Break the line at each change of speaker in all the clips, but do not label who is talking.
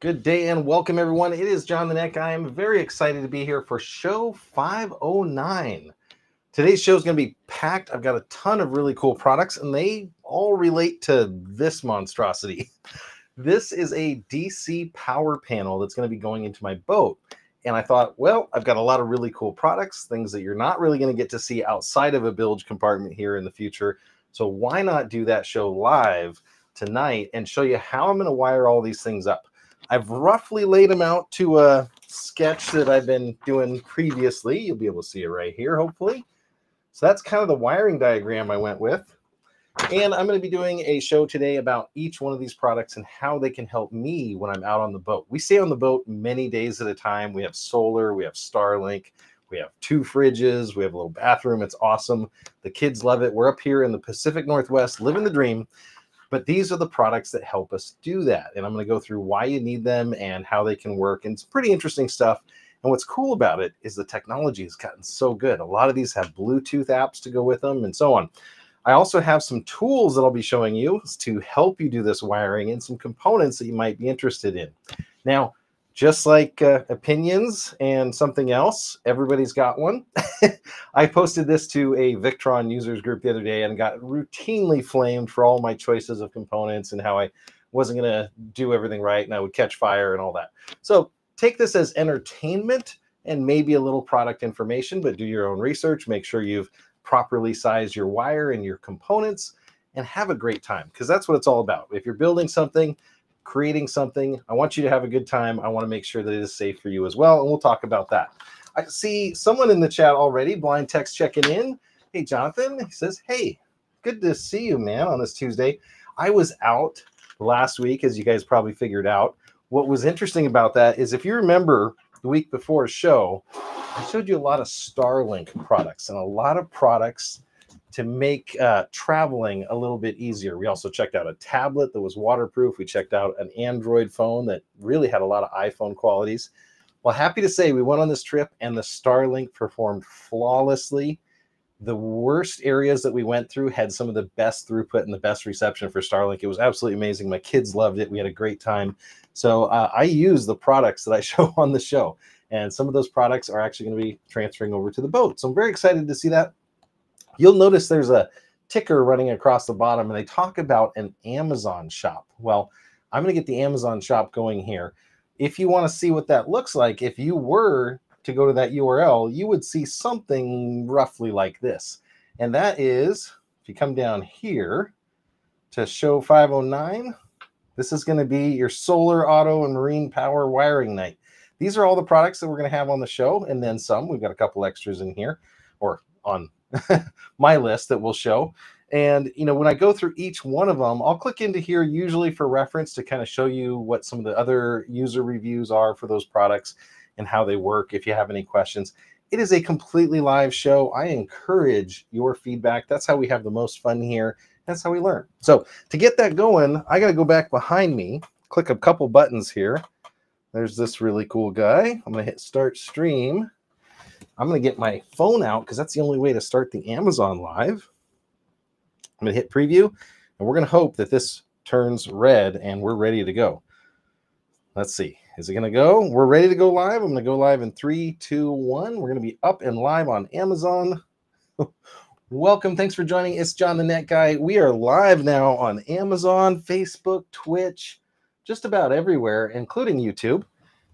Good day and welcome, everyone. It is John the Neck. I am very excited to be here for show 509. Today's show is going to be packed. I've got a ton of really cool products, and they all relate to this monstrosity. This is a DC power panel that's going to be going into my boat. And I thought, well, I've got a lot of really cool products, things that you're not really going to get to see outside of a bilge compartment here in the future. So why not do that show live tonight and show you how I'm going to wire all these things up? I've roughly laid them out to a sketch that I've been doing previously. You'll be able to see it right here, hopefully. So that's kind of the wiring diagram I went with. And I'm going to be doing a show today about each one of these products and how they can help me when I'm out on the boat. We stay on the boat many days at a time. We have solar, we have Starlink, we have 2 fridges, we have a little bathroom. It's awesome. The kids love it. We're up here in the Pacific Northwest, living the dream. But these are the products that help us do that. And I'm going to go through why you need them and how they can work. And it's pretty interesting stuff. And what's cool about it is the technology has gotten so good. A lot of these have Bluetooth apps to go with them and so on. I also have some tools that I'll be showing you to help you do this wiring and some components that you might be interested in. Now, just like opinions and something else, everybody's got one. I posted this to a Victron users group the other day and got routinely flamed for all my choices of components and how I wasn't going to do everything right and I would catch fire and all that. So take this as entertainment and maybe a little product information, but do your own research. Make sure you've properly sized your wire and your components and have a great time, because that's what it's all about. If you're building something, creating something, I want you to have a good time. I want to make sure that it is safe for you as well, and we'll talk about that. I see someone in the chat already, Blind Text, checking in. Hey, Jonathan, he says, hey, good to see you, man, on this Tuesday. I was out last week, as you guys probably figured out. What was interesting about that is if you remember the week before a show, I showed you a lot of Starlink products and a lot of products to make traveling a little bit easier. We also checked out a tablet that was waterproof. We checked out an Android phone that really had a lot of iPhone qualities. Well, happy to say we went on this trip and the Starlink performed flawlessly. The worst areas that we went through had some of the best throughput and the best reception for Starlink. It was absolutely amazing. My kids loved it. We had a great time. So I use the products that I show on the show. And some of those products are actually going to be transferring over to the boat. So I'm very excited to see that. You'll notice there's a ticker running across the bottom, and they talk about an Amazon shop. Well, I'm going to get the Amazon shop going here. If you want to see what that looks like, if you were to go to that URL, you would see something roughly like this. And that is, if you come down here to show 509, this is going to be your solar, auto, and marine power wiring night. These are all the products that we're going to have on the show, and then some. We've got a couple extras in here, or on my list that we'll show. And when I go through each one of them, I'll click into here usually for reference to kind of show you what some of the other user reviews are for those products and how they work if you have any questions. It is a completely live show. I encourage your feedback. That's how we have the most fun here. That's how we learn. So to get that going, I got to go back behind me, click a couple buttons here. There's this really cool guy. I'm going to hit start stream. I'm going to get my phone out because that's the only way to start the Amazon Live. I'm going to hit preview, and we're going to hope that this turns red and we're ready to go. Let's see. Is it going to go? We're ready to go live. I'm going to go live in 3, 2, 1. We're going to be up and live on Amazon. Welcome. Thanks for joining. It's John the Net Guy. We are live now on Amazon, Facebook, Twitch, just about everywhere, including YouTube.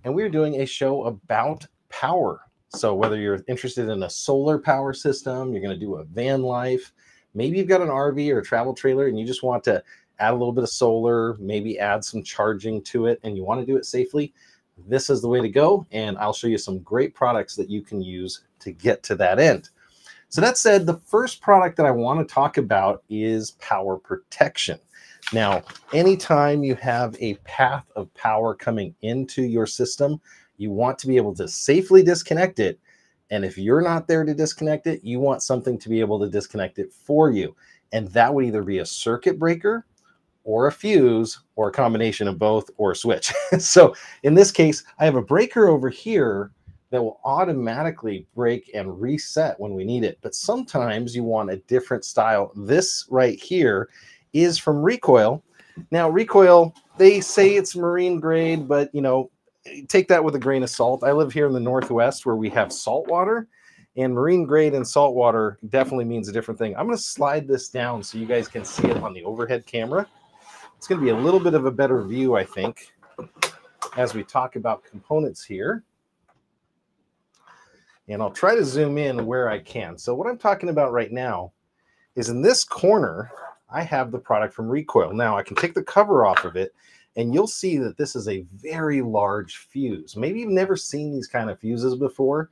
And we're doing a show about power. So whether you're interested in a solar power system, you're going to do a van life, maybe you've got an RV or a travel trailer and you just want to add a little bit of solar, maybe add some charging to it, and you want to do it safely, this is the way to go. And I'll show you some great products that you can use to get to that end. So that said, the first product that I want to talk about is power protection. Now, anytime you have a path of power coming into your system, you want to be able to safely disconnect it. And if you're not there to disconnect it, you want something to be able to disconnect it for you. And that would either be a circuit breaker or a fuse or a combination of both or a switch. So in this case, I have a breaker over here that will automatically break and reset when we need it. But sometimes you want a different style. This right here is from Recoil. Now, Recoil, They say it's marine grade, but you know, take that with a grain of salt. I live here in the Northwest where we have salt water, and marine grade and salt water definitely means a different thing. I'm going to slide this down so you guys can see it on the overhead camera. It's going to be a little bit of a better view, I think, as we talk about components here. And I'll try to zoom in where I can. So what I'm talking about right now is in this corner, I have the product from Recoil. Now I can take the cover off of it, and you'll see that this is a very large fuse. Maybe you've never seen these kind of fuses before,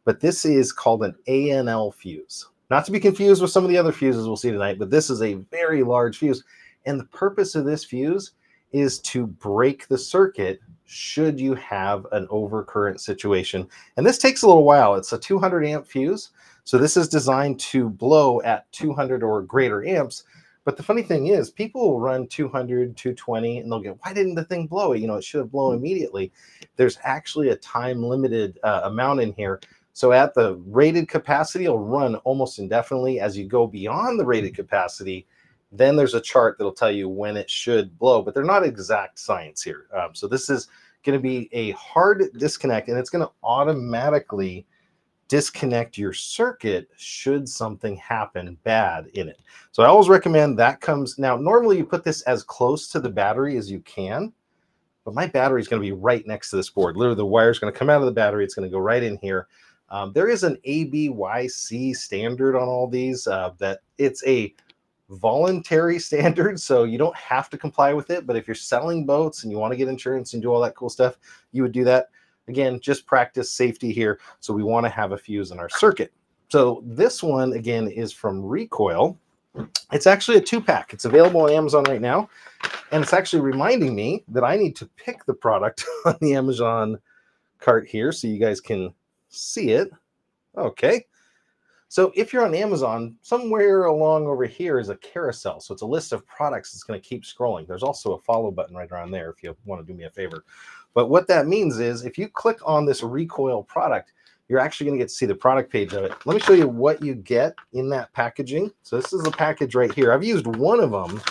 but this is called an ANL fuse. Not to be confused with some of the other fuses we'll see tonight, but this is a very large fuse. And the purpose of this fuse is to break the circuit should you have an overcurrent situation. And this takes a little while. It's a 200 amp fuse. So this is designed to blow at 200 or greater amps. But the funny thing is, people will run 200, 220, and they'll go, why didn't the thing blow? You know, it should have blown immediately. There's actually a time limited amount in here. So at the rated capacity, it'll run almost indefinitely. As you go beyond the rated capacity, then there's a chart that'll tell you when it should blow, but they're not exact science here. So this is going to be a hard disconnect, and it's going to automatically disconnect your circuit should something happen bad in it. So I always recommend that comes. Now, normally you put this as close to the battery as you can, but my battery is going to be right next to this board. Literally, the wire is going to come out of the battery. It's going to go right in here. There is an ABYC standard on all these that it's a voluntary standard, so you don't have to comply with it. But if you're selling boats and you want to get insurance and do all that cool stuff, you would do that. Again, just practice safety here. So we want to have a fuse in our circuit. So this one, again, is from Recoil. It's actually a 2-pack. It's available on Amazon right now. And it's actually reminding me that I need to pick the product on the Amazon cart here so you guys can see it. Okay. So if you're on Amazon, somewhere along over here is a carousel. So it's a list of products that's going to keep scrolling. There's also a follow button right around there if you want to do me a favor. But what that means is if you click on this Recoil product, you're actually going to get to see the product page of it. Let me show you what you get in that packaging. So this is the package right here. I've used one of them.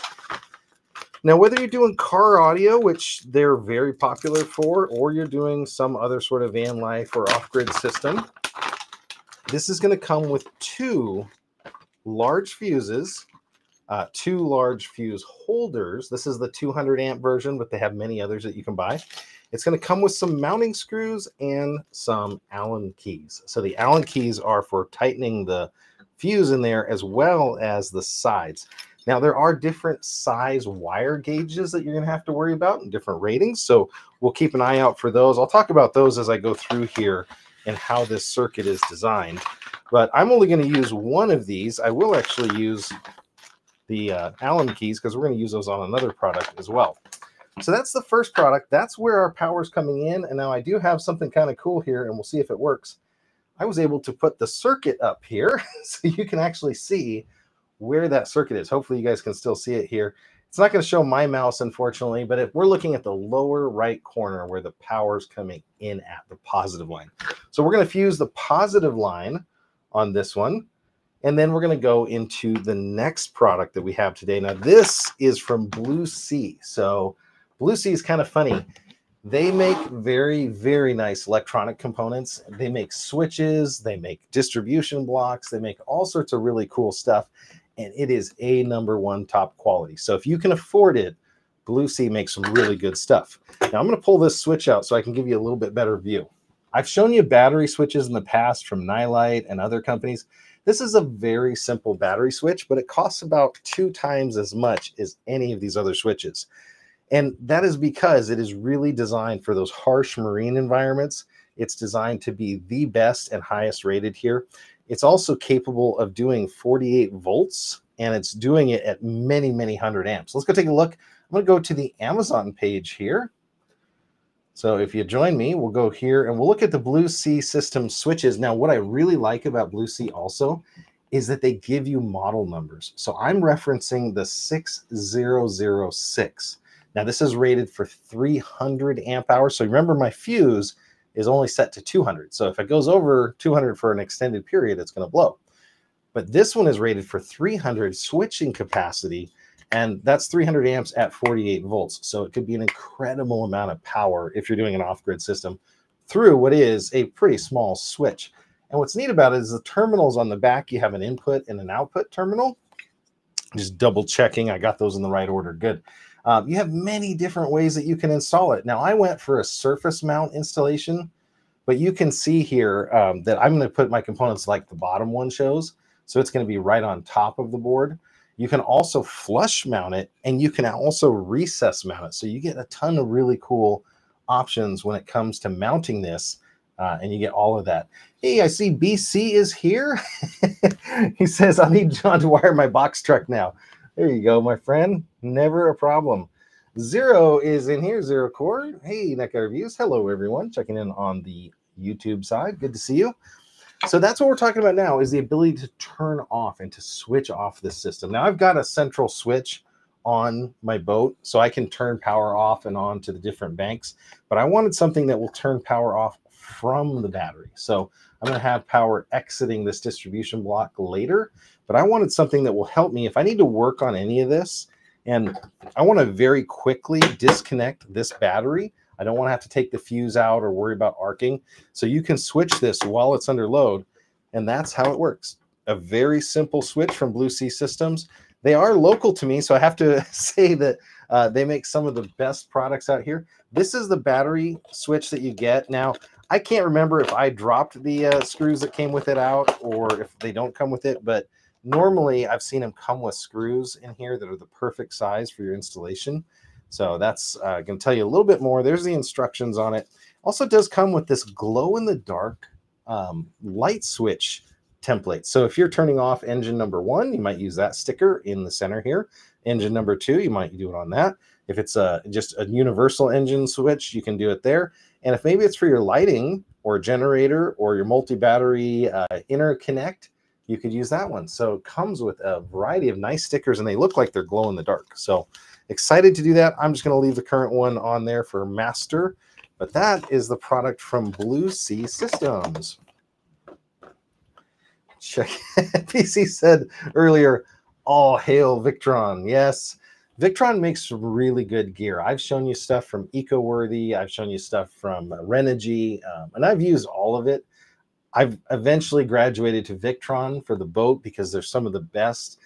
Now, whether you're doing car audio, which they're very popular for, or you're doing some other sort of van life or off-grid system, this is going to come with 2 large fuses, 2 large fuse holders. This is the 200 amp version, but they have many others that you can buy. It's going to come with some mounting screws and some Allen keys. So the Allen keys are for tightening the fuse in there as well as the sides. Now, there are different size wire gauges that you're going to have to worry about and different ratings. So we'll keep an eye out for those. I'll talk about those as I go through here and how this circuit is designed. But I'm only going to use one of these. I will actually use the Allen keys because we're going to use those on another product as well. So that's the first product. That's where our power is coming in. And now I do have something kind of cool here, and we'll see if it works. I was able to put the circuit up here so you can actually see where that circuit is. Hopefully you guys can still see it here. It's not going to show my mouse, unfortunately, but if we're looking at the lower right corner where the power is coming in at, the positive line. So we're going to fuse the positive line on this one. And then we're going to go into the next product that we have today. Now, this is from Blue Sea. So Blue Sea is kind of funny. They make very, very nice electronic components. They make switches. They make distribution blocks. They make all sorts of really cool stuff. And it is a #1 top quality. So if you can afford it, Blue Sea makes some really good stuff. Now, I'm going to pull this switch out so I can give you a little bit better view. I've shown you battery switches in the past from Nylite and other companies. This is a very simple battery switch, but it costs about 2 times as much as any of these other switches. And that is because it is really designed for those harsh marine environments. It's designed to be the best and highest rated here. It's also capable of doing 48 volts, and it's doing it at many, many hundred amps. Let's go take a look. I'm going to go to the Amazon page here. So if you join me, we'll go here and we'll look at the Blue Sea system switches. Now, what I really like about Blue Sea also is that they give you model numbers. So I'm referencing the 6006. Now, this is rated for 300 amp hours. So remember, my fuse is only set to 200. So if it goes over 200 for an extended period, it's going to blow. But this one is rated for 300 switching capacity. And that's 300 amps at 48 volts. So it could be an incredible amount of power if you're doing an off-grid system through what is a pretty small switch. And what's neat about it is the terminals on the back, you have an input and an output terminal. Just double checking I got those in the right order. Good. You have many different ways that you can install it. Now, I went for a surface mount installation, but you can see here that I'm going to put my components like the bottom one shows. So it's going to be right on top of the board. You can also flush mount it, and you can also recess mount it. So you get a ton of really cool options when it comes to mounting this, and you get all of that. Hey, I see BC is here. He says, I need John to wire my box truck now. There you go, my friend. Never a problem. Zero is in here, Zero Core. Hey, NECA Reviews. Hello, everyone. Checking in on the YouTube side. Good to see you. So that's what we're talking about now, is the ability to turn off and to switch off this system. Now, I've got a central switch on my boat, so I can turn power off and on to the different banks, but I wanted something that will turn power off from the battery. So I'm going to have power exiting this distribution block later, but I wanted something that will help me if I need to work on any of this, and I want to very quickly disconnect this battery. I don't want to have to take the fuse out or worry about arcing. So you can switch this while it's under load, and that's how it works. A very simple switch from Blue Sea Systems. They are local to me, so I have to say that they make some of the best products out here. This is the battery switch that you get. Now, I can't remember if I dropped the screws that came with it out or if they don't come with it, but normally I've seen them come with screws in here that are the perfect size for your installation. So that's going to tell you a little bit more. There's the instructions on it. Also does come with this glow-in-the-dark light switch template. So if you're turning off engine number 1, you might use that sticker in the center here. Engine number 2, you might do it on that. If it's just a universal engine switch, you can do it there. And if maybe it's for your lighting or generator or your multi-battery interconnect, you could use that one. So it comes with a variety of nice stickers, and they look like they're glow in the dark. So excited to do that. I'm just going to leave the current one on there for master, but that is the product from Blue Sea Systems. Check. PC said earlier, all hail Victron. Yes, Victron makes really good gear. I've shown you stuff from EcoWorthy. I've shown you stuff from Renogy, and I've used all of it. I've eventually graduated to Victron for the boat because they're some of the best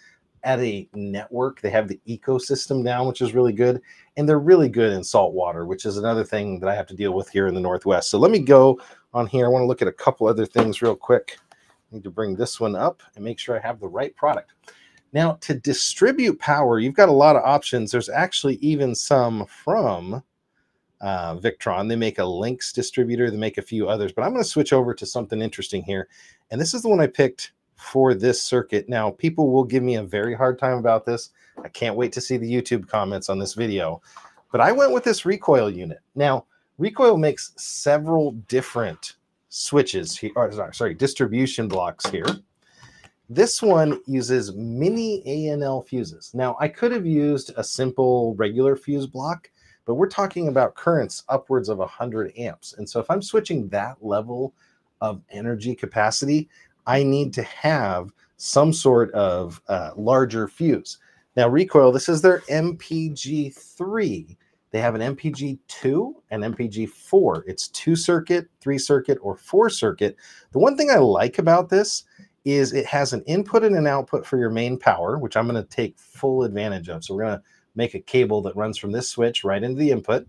at a network. They have the ecosystem down, which is really good. And they're really good in salt water, which is another thing that I have to deal with here in the Northwest. So let me go on here. I want to look at a couple other things real quick. I need to bring this one up and make sure I have the right product. Now, to distribute power, you've got a lot of options. There's actually even some from Victron. They make a Lynx distributor. They make a few others, but I'm going to switch over to something interesting here. And this is the one I picked for this circuit. Now, people will give me a very hard time about this. I can't wait to see the YouTube comments on this video. But I went with this Recoil unit. Now, Recoil makes several different switches here, or sorry, distribution blocks here. This one uses mini ANL fuses. Now, I could have used a simple regular fuse block, but we're talking about currents upwards of 100 amps. And so if I'm switching that level of energy capacity, I need to have some sort of larger fuse. Now, Recoil, this is their MPG3. They have an MPG2 and MPG4. It's 2-circuit, 3-circuit, or 4-circuit. The one thing I like about this is it has an input and an output for your main power, which I'm going to take full advantage of. So we're going to make a cable that runs from this switch right into the input.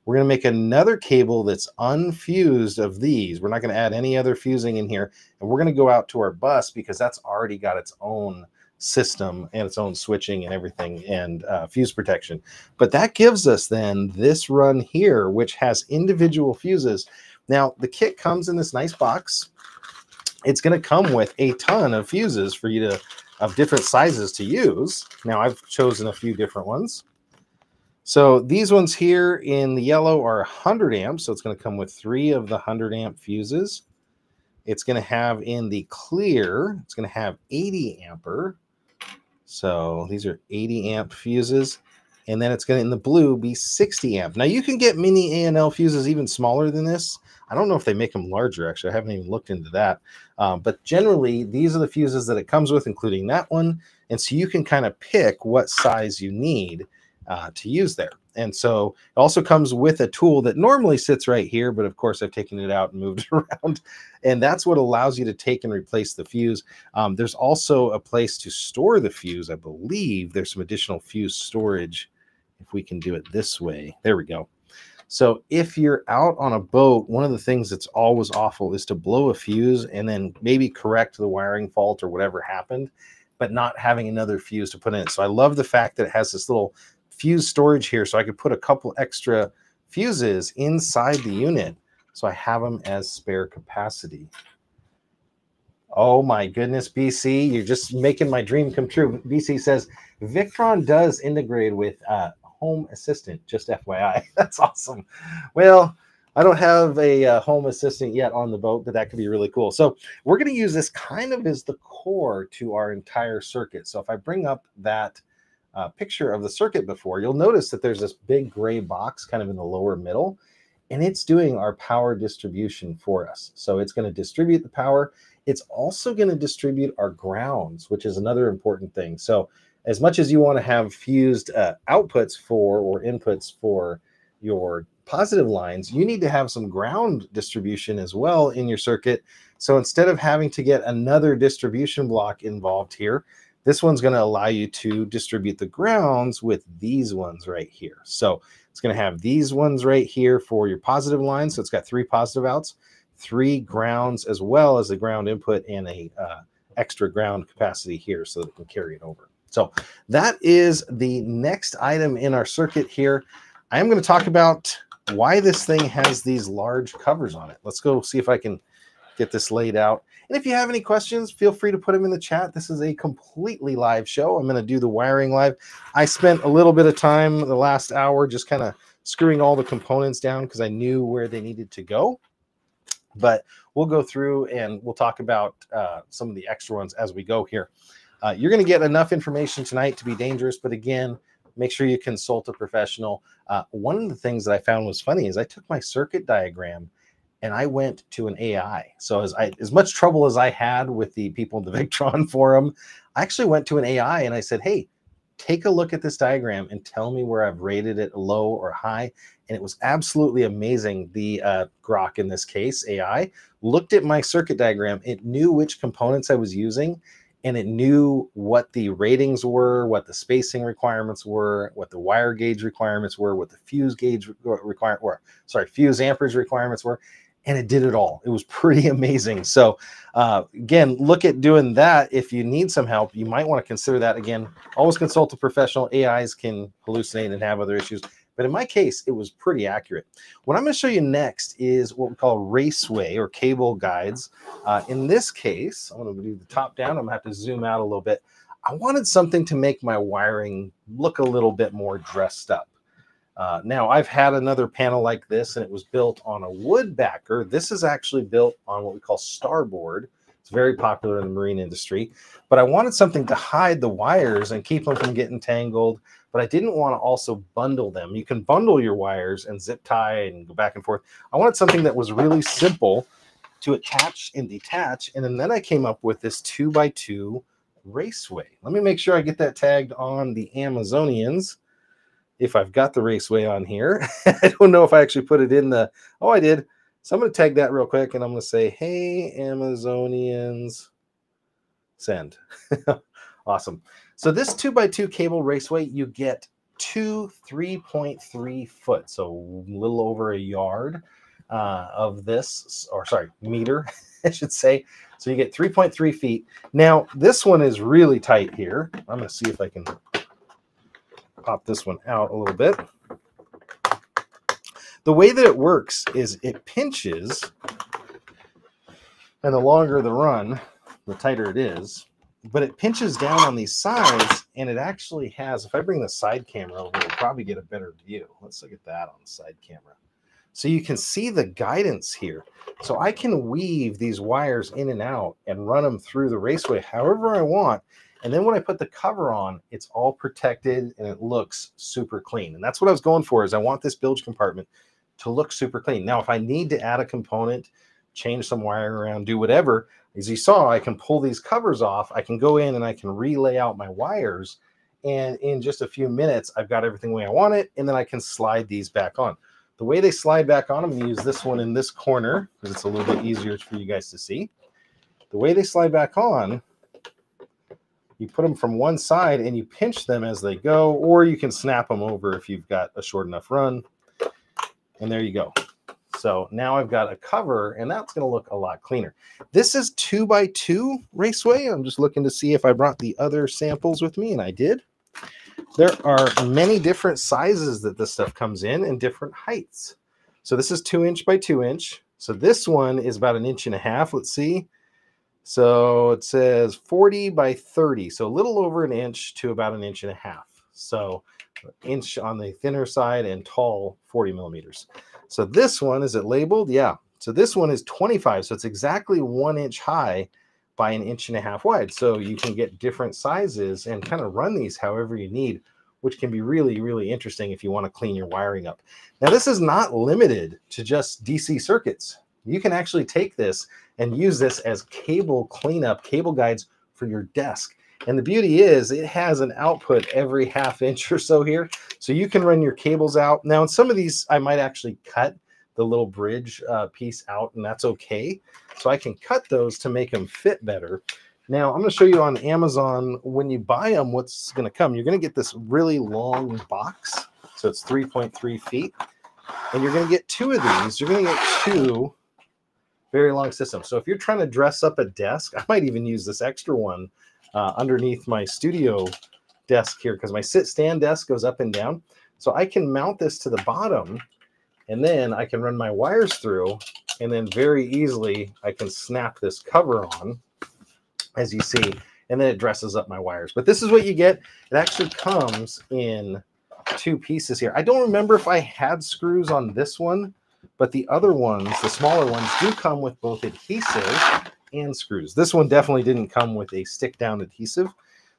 We're going to make another cable that's unfused of these. We're not going to add any other fusing in here. And we're going to go out to our bus because that's already got its own system and its own switching and everything and fuse protection. But that gives us then this run here, which has individual fuses. Now, the kit comes in this nice box. It's going to come with a ton of fuses for you to, of different sizes to use. Now, I've chosen a few different ones. So these ones here in the yellow are 100 amps. So it's going to come with 3 of the 100 amp fuses. It's going to have in the clear, it's going to have 80 ampere. So these are 80 amp fuses. And then it's going to, in the blue, be 60 amp. Now you can get mini ANL fuses even smaller than this. I don't know if they make them larger, actually. I haven't even looked into that. But generally, these are the fuses that it comes with, including that one. And so you can kind of pick what size you need to use there. And so it also comes with a tool that normally sits right here, but of course I've taken it out and moved it around. And that's what allows you to take and replace the fuse. There's also a place to store the fuse. I believe there's some additional fuse storage if we can do it this way. There we go. So if you're out on a boat, one of the things that's always awful is to blow a fuse and then maybe correct the wiring fault or whatever happened, but not having another fuse to put in it. So I love the fact that it has this little fuse storage here, so I could put a couple extra fuses inside the unit, so I have them as spare capacity. Oh my goodness, BC, you're just making my dream come true. BC says Victron does integrate with Home Assistant, just FYI. That's awesome. Well, I don't have a Home Assistant yet on the boat, but that could be really cool. So we're going to use this kind of as the core to our entire circuit. So if I bring up that picture of the circuit before, you'll notice that there's this big gray box kind of in the lower middle, and it's doing our power distribution for us. So it's going to distribute the power. It's also going to distribute our grounds, which is another important thing. So as much as you want to have fused outputs for or inputs for your positive lines, you need to have some ground distribution as well in your circuit. So instead of having to get another distribution block involved here, this one's going to allow you to distribute the grounds with these ones right here. So it's going to have these ones right here for your positive lines. So it's got 3 positive outs, 3 grounds, as well as the ground input and a extra ground capacity here so that it can carry it over. So that is the next item in our circuit here. I am going to talk about why this thing has these large covers on it. Let's go see if I can get this laid out. And if you have any questions, feel free to put them in the chat. This is a completely live show. I'm going to do the wiring live. I spent a little bit of time the last hour just kind of screwing all the components down because I knew where they needed to go. But we'll go through and we'll talk about some of the extra ones as we go here. You're going to get enough information tonight to be dangerous, but again, make sure you consult a professional. One of the things that I found was funny is I took my circuit diagram and I went to an AI. So as much trouble as I had with the people in the Victron forum, I actually went to an AI and I said, hey, take a look at this diagram and tell me where I've rated it low or high. And it was absolutely amazing. The Grok, in this case, AI, looked at my circuit diagram. It knew which components I was using, and it knew what the ratings were, what the spacing requirements were, what the wire gauge requirements were, what the fuse gauge fuse amperage requirements were, and it did it all. It was pretty amazing. So again, look at doing that. If you need some help, you might want to consider that. Again, always consult a professional. AIs can hallucinate and have other issues. But in my case, it was pretty accurate. What I'm going to show you next is what we call raceway or cable guides. In this case, I'm going to do the top down. I'm going to have to zoom out a little bit. I wanted something to make my wiring look a little bit more dressed up. Now, I've had another panel like this, and it was built on a wood backer. This is actually built on what we call starboard. It's very popular in the marine industry. But I wanted something to hide the wires and keep them from getting tangled. But I didn't want to also bundle them. You can bundle your wires and zip tie and go back and forth. I wanted something that was really simple to attach and detach. And then I came up with this 2x2 raceway. Let me make sure I get that tagged on the Amazonians. If I've got the raceway on here. I don't know if I actually put it in the, oh, I did. So I'm going to tag that real quick, and I'm going to say, hey, Amazonians, send. Awesome. So this 2x2 cable raceway, you get 2 3.3 foot, so a little over a yard of this, or sorry, meter, I should say. So you get 3.3 feet. Now, this one is really tight here. I'm going to see if I can pop this one out a little bit. The way that it works is it pinches, and the longer the run, the tighter it is, but it pinches down on these sides, and it actually has, if I bring the side camera over, we'll probably get a better view. Let's look at that on the side camera. So you can see the guidance here. So I can weave these wires in and out and run them through the raceway however I want. And then when I put the cover on, it's all protected and it looks super clean. And that's what I was going for, is I want this bilge compartment to look super clean. Now, if I need to add a component change some wiring around, do whatever. As you saw, I can pull these covers off. I can go in and I can relay out my wires. And in just a few minutes, I've got everything the way I want it. And then I can slide these back on. The way they slide back on, I'm going to use this one in this corner because it's a little bit easier for you guys to see. The way they slide back on, you put them from one side and you pinch them as they go, or you can snap them over if you've got a short enough run. And there you go. So now I've got a cover, and that's going to look a lot cleaner. This is 2x2 Raceway. I'm just looking to see if I brought the other samples with me, and I did. There are many different sizes that this stuff comes in and different heights. So this is 2" by 2". So this one is about 1.5 inches. Let's see. So it says 40 by 30. So a little over 1 inch to about 1.5 inches. So 1 inch on the thinner side and tall 40 millimeters. So this one, is it labeled? Yeah. So this one is 25. So it's exactly 1 inch high by 1.5 inches wide. So you can get different sizes and kind of run these however you need, which can be really, really interesting if you want to clean your wiring up. Now, this is not limited to just DC circuits. You can actually take this and use this as cable cleanup, cable guides for your desk. And the beauty is it has an output every 1/2 inch or so here. So you can run your cables out. Now, in some of these, I might actually cut the little bridge piece out, and that's okay. So I can cut those to make them fit better. Now, I'm going to show you on Amazon, when you buy them, what's going to come. You're going to get this really long box. So it's 3.3 feet. And you're going to get 2 of these. You're going to get 2 very long systems. So if you're trying to dress up a desk, I might even use this extra one underneath my studio desk here, because my sit-stand desk goes up and down. So I can mount this to the bottom, and then I can run my wires through, and then very easily I can snap this cover on, as you see, and then it dresses up my wires. But this is what you get. It actually comes in 2 pieces here. I don't remember if I had screws on this one, but the other ones, the smaller ones, do come with both adhesive and screws. This one definitely didn't come with a stick down adhesive.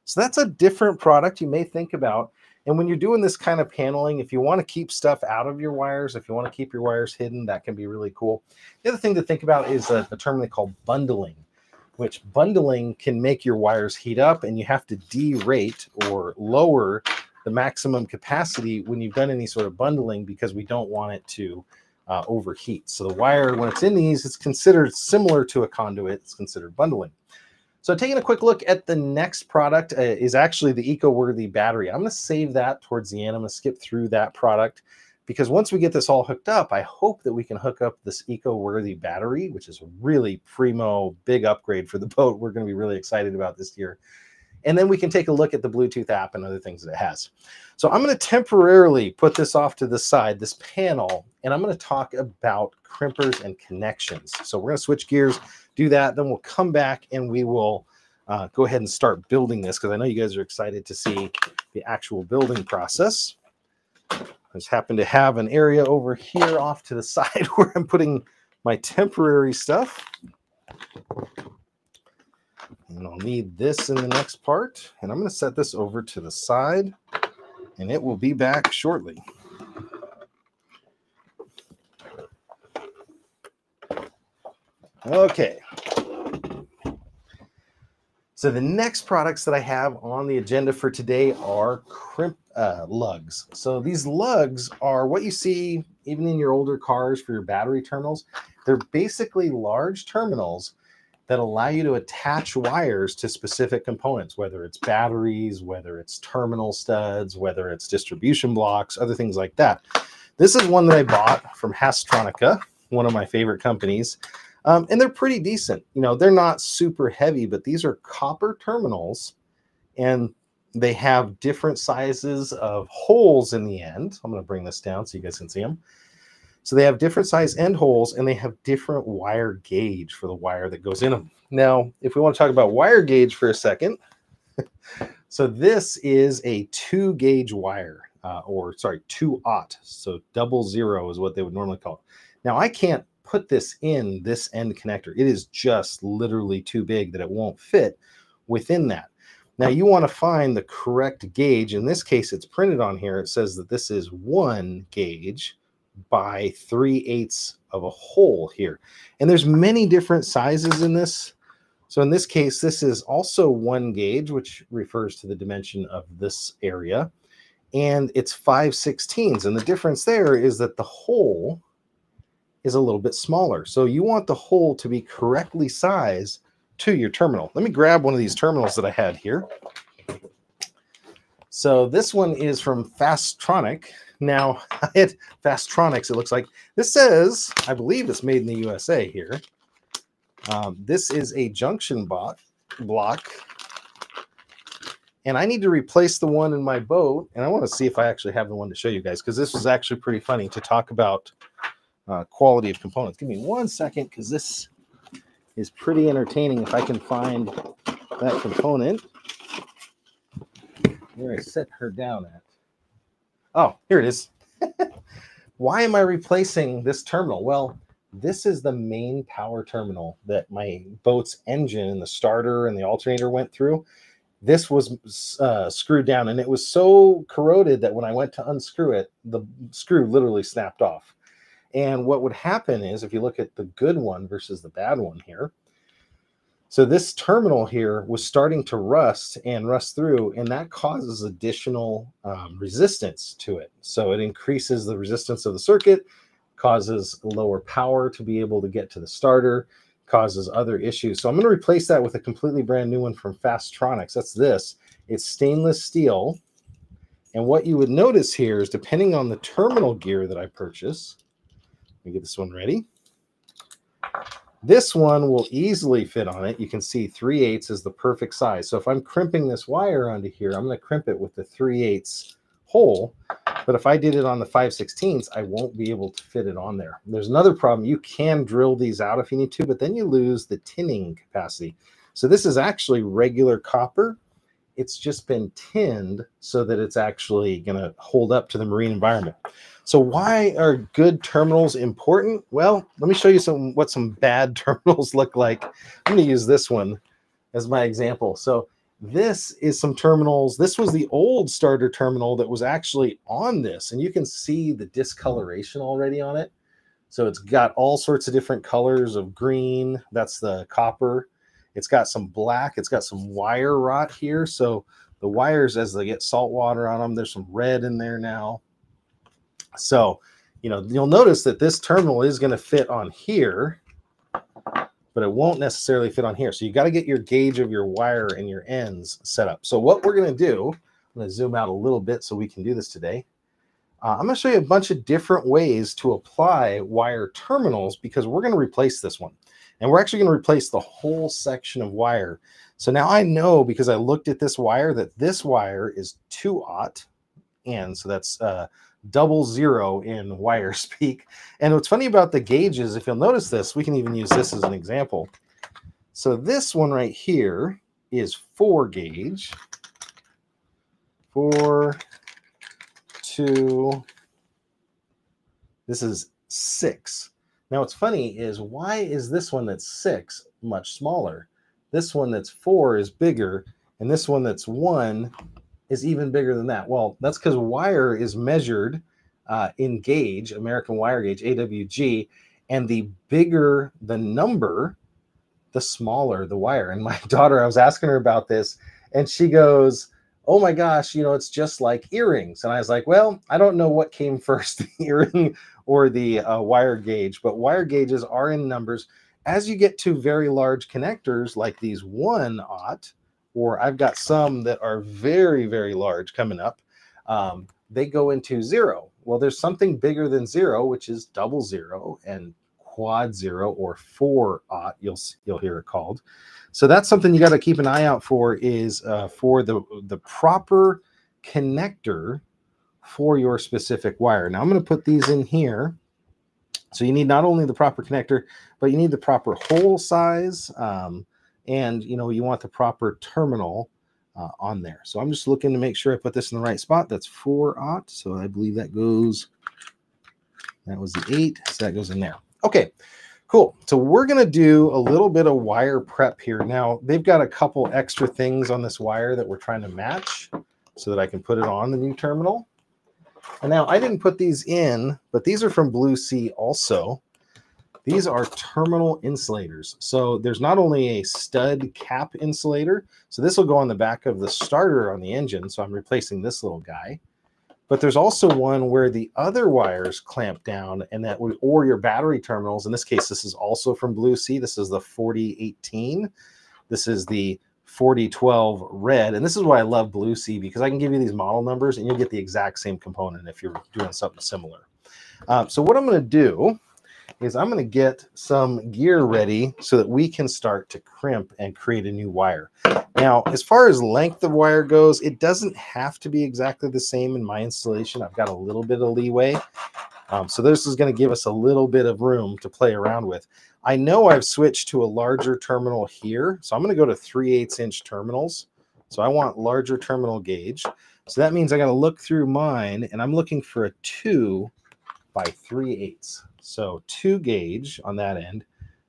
So that's a different product you may think about. And when you're doing this kind of paneling, if you want to keep stuff out of your wires, if you want to keep your wires hidden, that can be really cool. The other thing to think about is a term they call bundling, which bundling can make your wires heat up, and you have to derate or lower the maximum capacity when you've done any sort of bundling, because we don't want it to overheat. So the wire, when it's in these, it's considered similar to a conduit. It's considered bundling. So taking a quick look at the next product is actually the eco-worthy battery. I'm going to save that towards the end. I'm going to skip through that product, because once we get this all hooked up, I hope that we can hook up this eco-worthy battery, which is a really primo big upgrade for the boat. We're going to be really excited about this year. And then we can take a look at the Bluetooth app and other things that it has. So I'm going to temporarily put this off to the side, this panel, and I'm going to talk about crimpers and connections. So we're going to switch gears, do that, then we'll come back and we will go ahead and start building this, because I know you guys are excited to see the actual building process. I just happen to have an area over here off to the side where I'm putting my temporary stuff. And I'll need this in the next part. And I'm going to set this over to the side, and it will be back shortly. Okay. So the next products that I have on the agenda for today are lugs. So these lugs are what you see even in your older cars for your battery terminals. They're basically large terminals that allow you to attach wires to specific components, whether it's batteries, whether it's terminal studs, whether it's distribution blocks, other things like that. This is one that I bought from Hastronica, one of my favorite companies. And they're pretty decent. You know, they're not super heavy, but these are copper terminals, and they have different sizes of holes in the end. I'm going to bring this down so you guys can see them. So they have different size end holes, and they have different wire gauge for the wire that goes in them. Now, if we want to talk about wire gauge for a second, so this is a 2 gauge wire, 2/0. So 00 is what they would normally call it. Now, I can't put this in this end connector. It is just literally too big that it won't fit within that. Now, you want to find the correct gauge. In this case, it's printed on here. It says that this is 1 gauge by 3/8 of a hole here. And there's many different sizes in this. So in this case, this is also 1 gauge, which refers to the dimension of this area. And it's 5/16. And the difference there is that the hole is a little bit smaller. So you want the hole to be correctly sized to your terminal. Let me grab one of these terminals that I had here. So this one is from Fastronic. Now, I had Fastronics, it looks like. This says, I believe it's made in the USA here. This is a junction block. And I need to replace the one in my boat. And I want to see if I actually have the one to show you guys, because this is actually pretty funny to talk about quality of components. Give me 1 second, because this is pretty entertaining if I can find that component. Where I set her down at. Oh, here it is. Why am I replacing this terminal? Well, this is the main power terminal that my boat's engine and the starter and the alternator went through. This was screwed down, and it was so corroded that when I went to unscrew it, the screw literally snapped off. And what would happen is, if you look at the good one versus the bad one here, so this terminal here was starting to rust through, and that causes additional resistance to it. So it increases the resistance of the circuit, causes lower power to be able to get to the starter, causes other issues. So I'm going to replace that with a completely brand new one from Fastronics. That's this. It's stainless steel. And what you would notice here is, depending on the terminal gear that I purchase, let me get this one ready. This one will easily fit on it. You can see 3/8 is the perfect size. So if I'm crimping this wire onto here, I'm going to crimp it with the 3/8 hole. But if I did it on the 5/16, I won't be able to fit it on there. There's another problem. You can drill these out if you need to, but then you lose the tinning capacity. So this is actually regular copper. It's just been tinned so that it's actually going to hold up to the marine environment. So why are good terminals important? Well, let me show you what some bad terminals look like. I'm going to use this one as my example. So this is some terminals. This was the old starter terminal that was actually on this, and you can see the discoloration already on it. So it's got all sorts of different colors of green. That's the copper. It's got some black. It's got some wire rot here. So the wires, as they get salt water on them, there's some red in there now. So, you'll notice that this terminal is going to fit on here, but it won't necessarily fit on here. So you got to get your gauge of your wire and your ends set up. So what we're going to do, I'm going to zoom out a little bit so we can do this today. I'm going to show you a bunch of different ways to apply wire terminals, because we're going to replace this one. And we're actually going to replace the whole section of wire. So now I know, because I looked at this wire, that this wire is 2/0. And so that's 00 in wire speak. And what's funny about the gauges, if you'll notice this, we can even use this as an example. So this one right here is 4 gauge. 4, 2, this is 6. Now what's funny is, why is this one that's 6 much smaller? This one that's 4 is bigger, and this one that's 1 is even bigger than that. Well, that's because wire is measured in gauge, American wire gauge, AWG, and the bigger the number, the smaller the wire. And my daughter, I was asking her about this, and she goes, oh my gosh, it's just like earrings. And I was like, well, I don't know what came first, the earring or the wire gauge, but wire gauges are in numbers. As you get to very large connectors like these 1/0, or I've got some that are very, very large coming up, they go into 0. Well, there's something bigger than 0, which is 00 and quad 0, or 4/0, you'll hear it called. So that's something you got to keep an eye out for, is for the proper connector for your specific wire. Now I'm going to put these in here. So you need not only the proper connector, but you need the proper hole size, and you want the proper terminal on there. So I'm just looking to make sure I put this in the right spot. That's 4/0. So I believe that was the 8. So that goes in there. Okay, cool. So we're going to do a little bit of wire prep here. Now they've got a couple extra things on this wire that we're trying to match so that I can put it on the new terminal. And now I didn't put these in, but these are from Blue Sea also. These are terminal insulators. So there's not only a stud cap insulator, so this will go on the back of the starter on the engine, so I'm replacing this little guy. But there's also one where the other wires clamp down, and that would, or your battery terminals. In this case, this is also from Blue Sea. This is the 4018. This is the 4012 red, and this is why I love Blue Sea, because I can give you these model numbers and you'll get the exact same component if you're doing something similar. So what I'm going to do is I'm going to get some gear ready so that we can start to crimp and create a new wire. Now, as far as length of wire goes, it doesn't have to be exactly the same in my installation. I've got a little bit of leeway. So this is going to give us a little bit of room to play around with. I know I've switched to a larger terminal here, so I'm going to go to 3/8 inch terminals. So I want larger terminal gauge. So that means I got to look through mine, and I'm looking for a 2 by 3/8. So 2 gauge on that end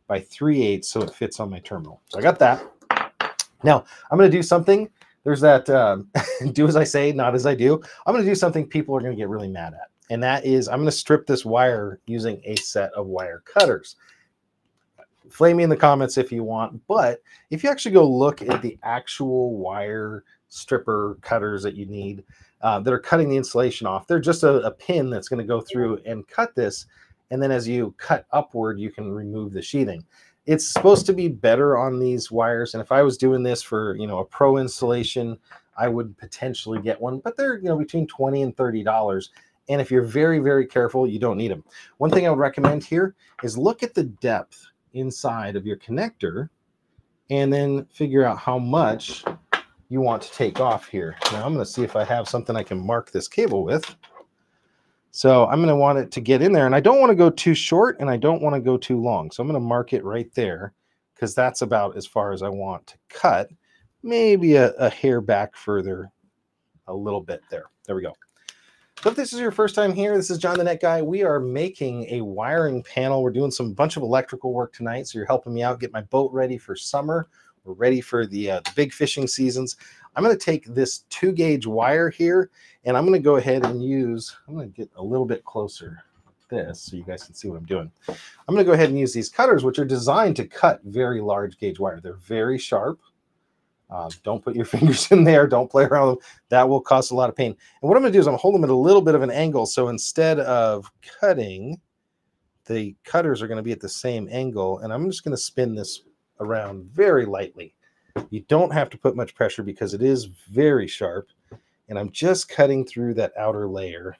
by 3/8, so it fits on my terminal. So I got that. Now I'm going to do something. There's that do as I say, not as I do. I'm going to do something people are going to get really mad at, and that is I'm going to strip this wire using a set of wire cutters. Flame me in the comments if you want, but if you actually go look at the actual wire stripper cutters that you need that are cutting the insulation off, they're just a pin that's going to go through and cut this, and then as you cut upward you can remove the sheathing. It's supposed to be better on these wires, and if I was doing this for, you know, a pro installation, I would potentially get one, but they're, you know, between $20 and $30. And if you're very, very careful, you don't need them. One thing I would recommend here is look at the depth inside of your connector and then figure out how much you want to take off here. Now I'm going to see if I have something I can mark this cable with. So I'm going to want it to get in there, and I don't want to go too short and I don't want to go too long. So I'm going to mark it right there because that's about as far as I want to cut. Maybe a hair back further, a little bit there. There we go. So if this is your first time here, this is John the Net Guy. We are making a wiring panel. We're doing some bunch of electrical work tonight, so you're helping me out get my boat ready for summer. We're ready for the big fishing seasons. I'm going to take this 2 gauge wire here, and I'm going to go ahead and use, I'm going to get a little bit closer like this so you guys can see what I'm doing. I'm going to go ahead and use these cutters, which are designed to cut very large gauge wire. They're very sharp. Don't put your fingers in there. Don't play around with them. That will cause a lot of pain. And what I'm going to do is I'm going to hold them at a little bit of an angle. So instead of cutting, the cutters are going to be at the same angle. And I'm just going to spin this around very lightly. You don't have to put much pressure because it is very sharp. And I'm just cutting through that outer layer.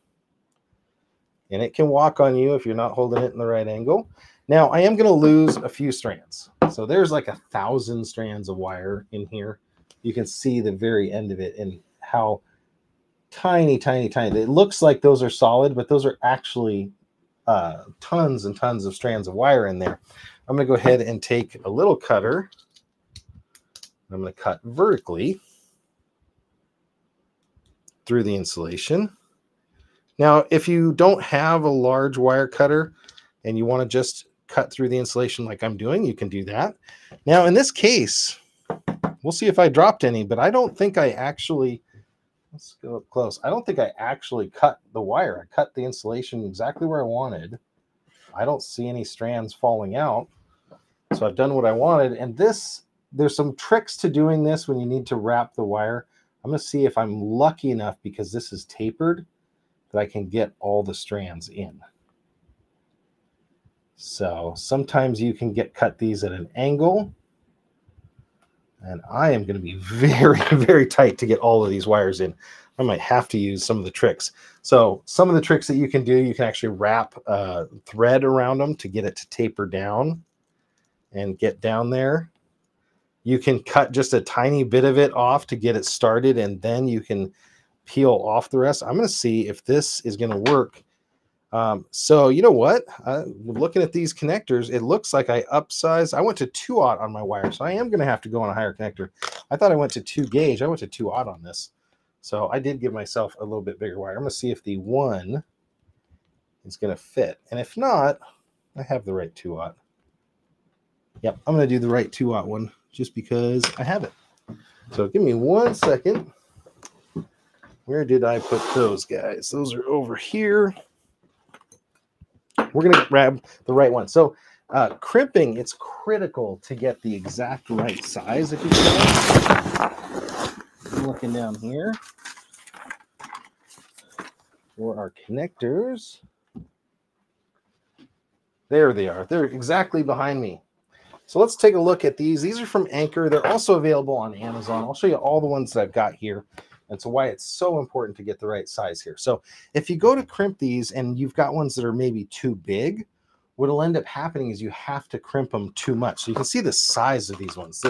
And it can walk on you if you're not holding it in the right angle. Now, I am going to lose a few strands. So there's like 1,000 strands of wire in here. You can see the very end of it and how tiny, tiny, tiny. It looks like those are solid, but those are actually tons and tons of strands of wire in there. I'm going to go ahead and take a little cutter. I'm going to cut vertically through the insulation. Now, if you don't have a large wire cutter and you want to just cut through the insulation like I'm doing, you can do that. Now, in this case, we'll see if I dropped any, but I don't think I actually, let's go up close. I don't think I actually cut the wire. I cut the insulation exactly where I wanted. I don't see any strands falling out. So I've done what I wanted. And this, there's some tricks to doing this when you need to wrap the wire. I'm going to see if I'm lucky enough, because this is tapered, that I can get all the strands in. So sometimes you can cut these at an angle, and I am going to be very, very tight to get all of these wires in. I might have to use some of the tricks. So some of the tricks that you can do, you can actually wrap thread around them to get it to taper down and get down there. You can cut just a tiny bit of it off to get it started, and then you can peel off the rest. I'm going to see if this is going to work. So you know what? Looking at these connectors, it looks like I upsized. I went to 2/0 on my wire, so I am going to have to go on a higher connector. I thought I went to 2 gauge. I went to 2/0 on this. So I did give myself a little bit bigger wire. I'm going to see if the 1 is going to fit. And if not, I have the right 2/0. Yep, I'm going to do the right 2/0 one just because I have it. So give me 1 second. Where did I put those guys? Those are over here. We're going to grab the right one. So crimping, it's critical to get the exact right size. If you can. I'm looking down here for our connectors. There they are. They're exactly behind me. So let's take a look at these. These are from Anchor. They're also available on Amazon. I'll show you all the ones that I've got here and so why it's so important to get the right size here. So if you go to crimp these and you've got ones that are maybe too big, what'll end up happening is you have to crimp them too much. So you can see the size of these ones.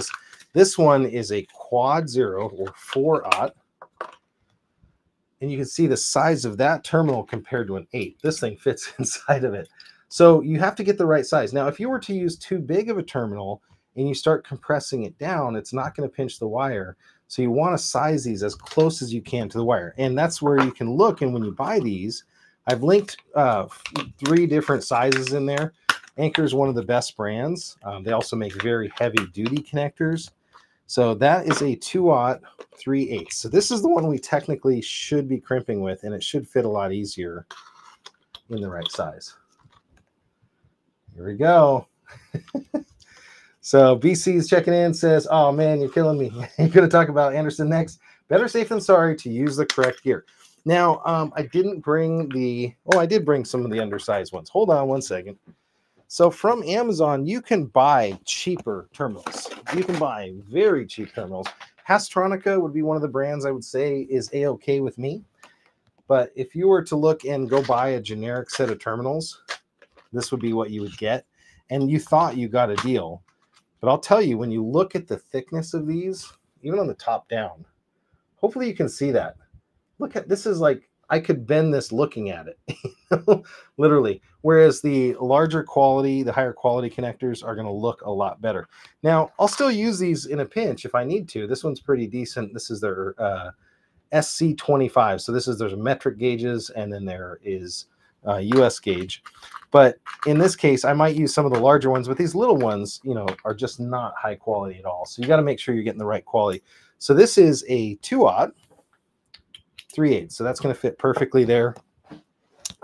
This one is a quad 0 or 4/0. And you can see the size of that terminal compared to an 8. This thing fits inside of it. So you have to get the right size. Now, if you were to use too big of a terminal and you start compressing it down, it's not going to pinch the wire. So you want to size these as close as you can to the wire. And that's where you can look. And when you buy these, I've linked 3 different sizes in there. Anchor is one of the best brands. They also make very heavy duty connectors. So that is a 2/0 3/8. So this is the one we technically should be crimping with, and it should fit a lot easier in the right size. Here we go. So BC's checking in, says, oh man, you're killing me. You're going to talk about Anderson next. Better safe than sorry to use the correct gear. Now, I didn't bring I did bring some of the undersized ones. Hold on one second. So from Amazon, you can buy cheaper terminals. You can buy very cheap terminals. Hastronica would be one of the brands I would say is A-okay with me. But if you were to look and go buy a generic set of terminals, this would be what you would get. And you thought you got a deal. But I'll tell you, when you look at the thickness of these, even on the top down, hopefully you can see that. Look at this, is like I could bend this looking at it, literally. Whereas the larger quality, the higher quality connectors are going to look a lot better. Now, I'll still use these in a pinch if I need to. This one's pretty decent. This is their SC25. So there's metric gauges, and then there is US gauge. But in this case, I might use some of the larger ones, but these little ones, are just not high quality at all. So you got to make sure you're getting the right quality. So this is a 2/0 3/8. So that's going to fit perfectly there.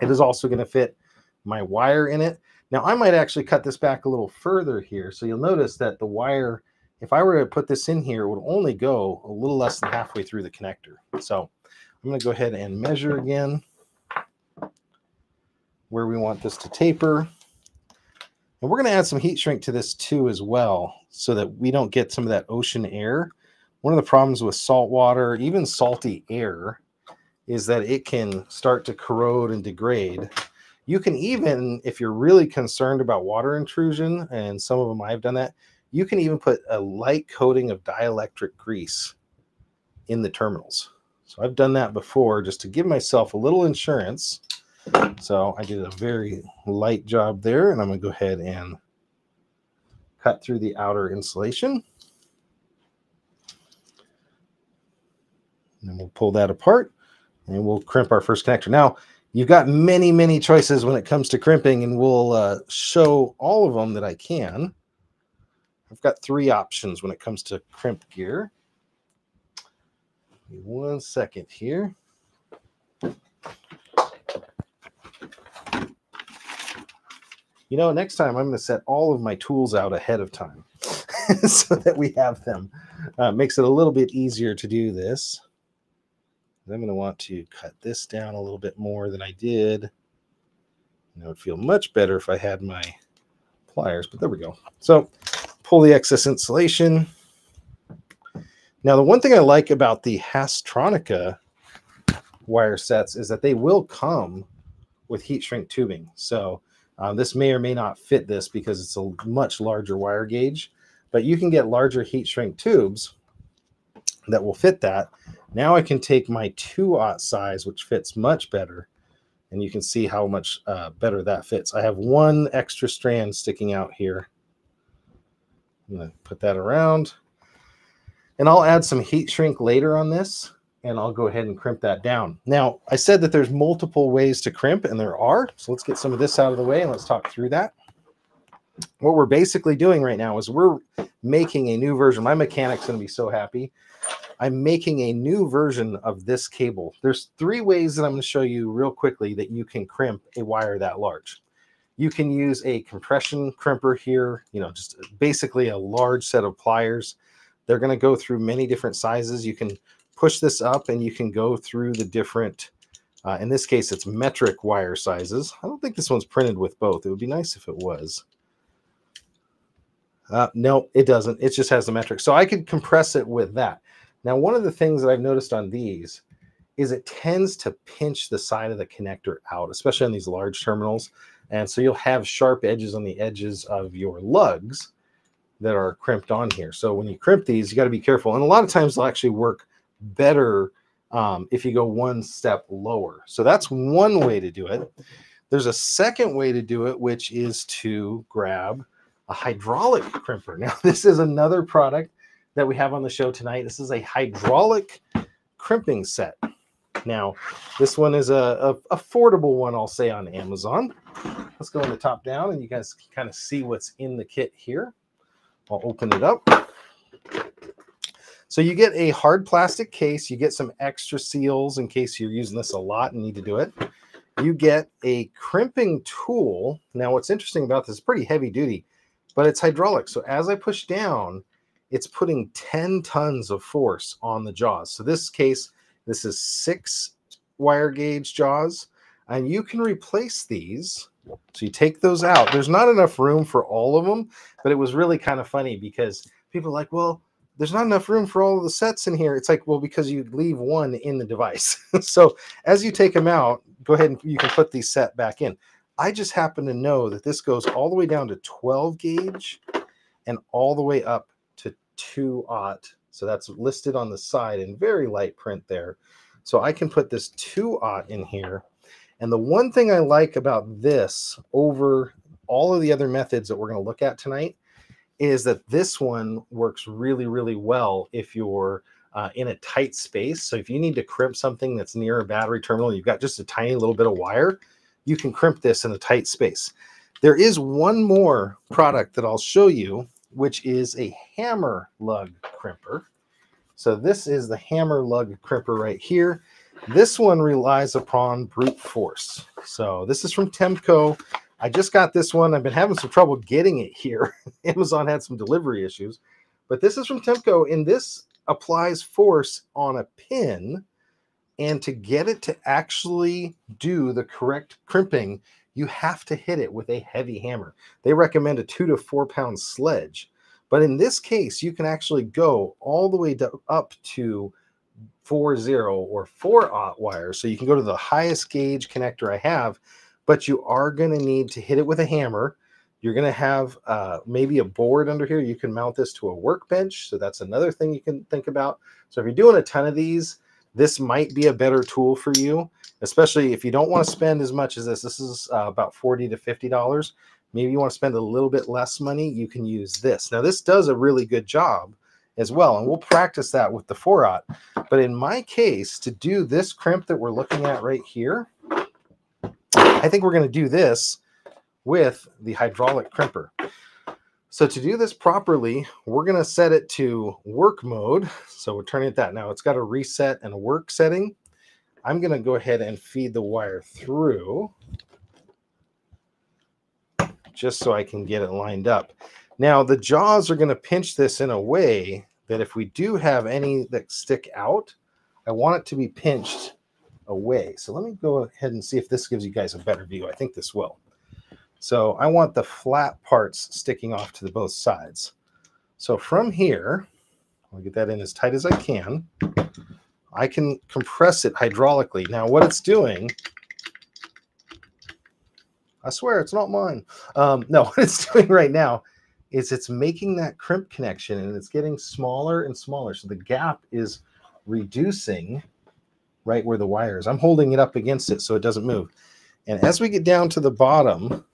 It is also going to fit my wire in it. Now I might actually cut this back a little further here. So you'll notice that the wire, if I were to put this in here, it would only go a little less than halfway through the connector. So I'm going to go ahead and measure again where we want this to taper. And we're going to add some heat shrink to this too as well, so that we don't get some of that ocean air. One of the problems with salt water, even salty air, is that it can start to corrode and degrade. You can even, if you're really concerned about water intrusion, and some of them I've done that, you can even put a light coating of dielectric grease in the terminals. So I've done that before just to give myself a little insurance. So I did a very light job there, and I'm going to go ahead and cut through the outer insulation. And then we'll pull that apart, and we'll crimp our first connector. Now, you've got many, many choices when it comes to crimping, and we'll show all of them that I can. I've got 3 options when it comes to crimp gear. Give me 1 second here. Next time I'm going to set all of my tools out ahead of time so that we have them. Makes it a little bit easier to do this. I'm going to want to cut this down a little bit more than I did. It would feel much better if I had my pliers, but there we go. So pull the excess insulation. Now, the one thing I like about the Hastronica wire sets is that they will come with heat shrink tubing. So this may or may not fit this because it's a much larger wire gauge, but you can get larger heat shrink tubes that will fit that. Now I can take my 2/0 size, which fits much better, and you can see how much better that fits. I have 1 extra strand sticking out here. I'm going to put that around, and I'll add some heat shrink later on this, and I'll go ahead and crimp that down. Now, I said that there's multiple ways to crimp, and there are. So let's get some of this out of the way, and let's talk through that. what we're basically doing right now is we're making a new version. My mechanic's going to be so happy. I'm making a new version of this cable. There's 3 ways that I'm going to show you real quickly that you can crimp a wire that large. You can use a compression crimper here, you know, just basically a large set of pliers. They're going to go through many different sizes. You can push this up and you can go through the different, in this case, it's metric wire sizes. I don't think this one's printed with both. It would be nice if it was. No, it doesn't. It just has the metric. So I could compress it with that. Now, one of the things that I've noticed on these is it tends to pinch the side of the connector out, especially on these large terminals. And so you'll have sharp edges on the edges of your lugs that are crimped on here. So when you crimp these, you got to be careful. And a lot of times they'll actually work better if you go one step lower. So that's one way to do it. There's a second way to do it, which is to grab a hydraulic crimper. Now, this is another product that we have on the show tonight. This is a hydraulic crimping set. Now, this one is a affordable one, I'll say, on Amazon. Let's go in the top down, and you guys can kind of see what's in the kit here. I'll open it up. So you get a hard plastic case. You get some extra seals in case you're using this a lot and need to do it. You get a crimping tool. Now, what's interesting about this is pretty heavy duty, but it's hydraulic. So as I push down, it's putting 10 tons of force on the jaws. So this case, this is 6 wire gauge jaws, and you can replace these. So you take those out. There's not enough room for all of them, but it was really kind of funny because people are like, well, there's not enough room for all of the sets in here. It's like, well, because you leave one in the device. So as you take them out, go ahead and you can put these set back in. I just happen to know that this goes all the way down to 12 gauge and all the way up to 2/0. So that's listed on the side in very light print there. So I can put this 2/0 in here. And the one thing I like about this over all of the other methods that we're going to look at tonight is that this one works really, really well if you're in a tight space. So if you need to crimp something that's near a battery terminal, you've got just a tiny little bit of wire, you can crimp this in a tight space. There is one more product that I'll show you, which is a hammer lug crimper. So this is the hammer lug crimper right here. This one relies upon brute force. So this is from Temco. I just got this one. I've been having some trouble getting it here. Amazon had some delivery issues, but this is from Temco, and this applies force on a pin. And to get it to actually do the correct crimping, you have to hit it with a heavy hammer. They recommend a 2 to 4 pound sledge. But in this case, you can actually go all the way up to 4/0 or 4/0 wire. So you can go to the highest gauge connector I have, but you are going to need to hit it with a hammer. You're going to have maybe a board under here. You can mount this to a workbench. So that's another thing you can think about. So if you're doing a ton of these, this might be a better tool for you, especially if you don't want to spend as much as this. This is about $40 to $50. Maybe you want to spend a little bit less money, you can use this. Now, this does a really good job as well, and we'll practice that with the 4/0. But in my case, to do this crimp that we're looking at right here, I think we're going to do this with the hydraulic crimper. So to do this properly, we're going to set it to work mode. So we're turning it that. Now it's got a reset and a work setting. I'm going to go ahead and feed the wire through just so I can get it lined up. Now the jaws are going to pinch this in a way that if we do have any that stick out, I want it to be pinched away. So let me go ahead and see if this gives you guys a better view. I think this will. So I want the flat parts sticking off to the both sides. So from here, I'll get that in as tight as I can. I can compress it hydraulically. Now what it's doing, I swear it's not mine. No, what it's doing right now is it's making that crimp connection, and it's getting smaller and smaller. So the gap is reducing right where the wire is. I'm holding it up against it so it doesn't move. And as we get down to the bottom,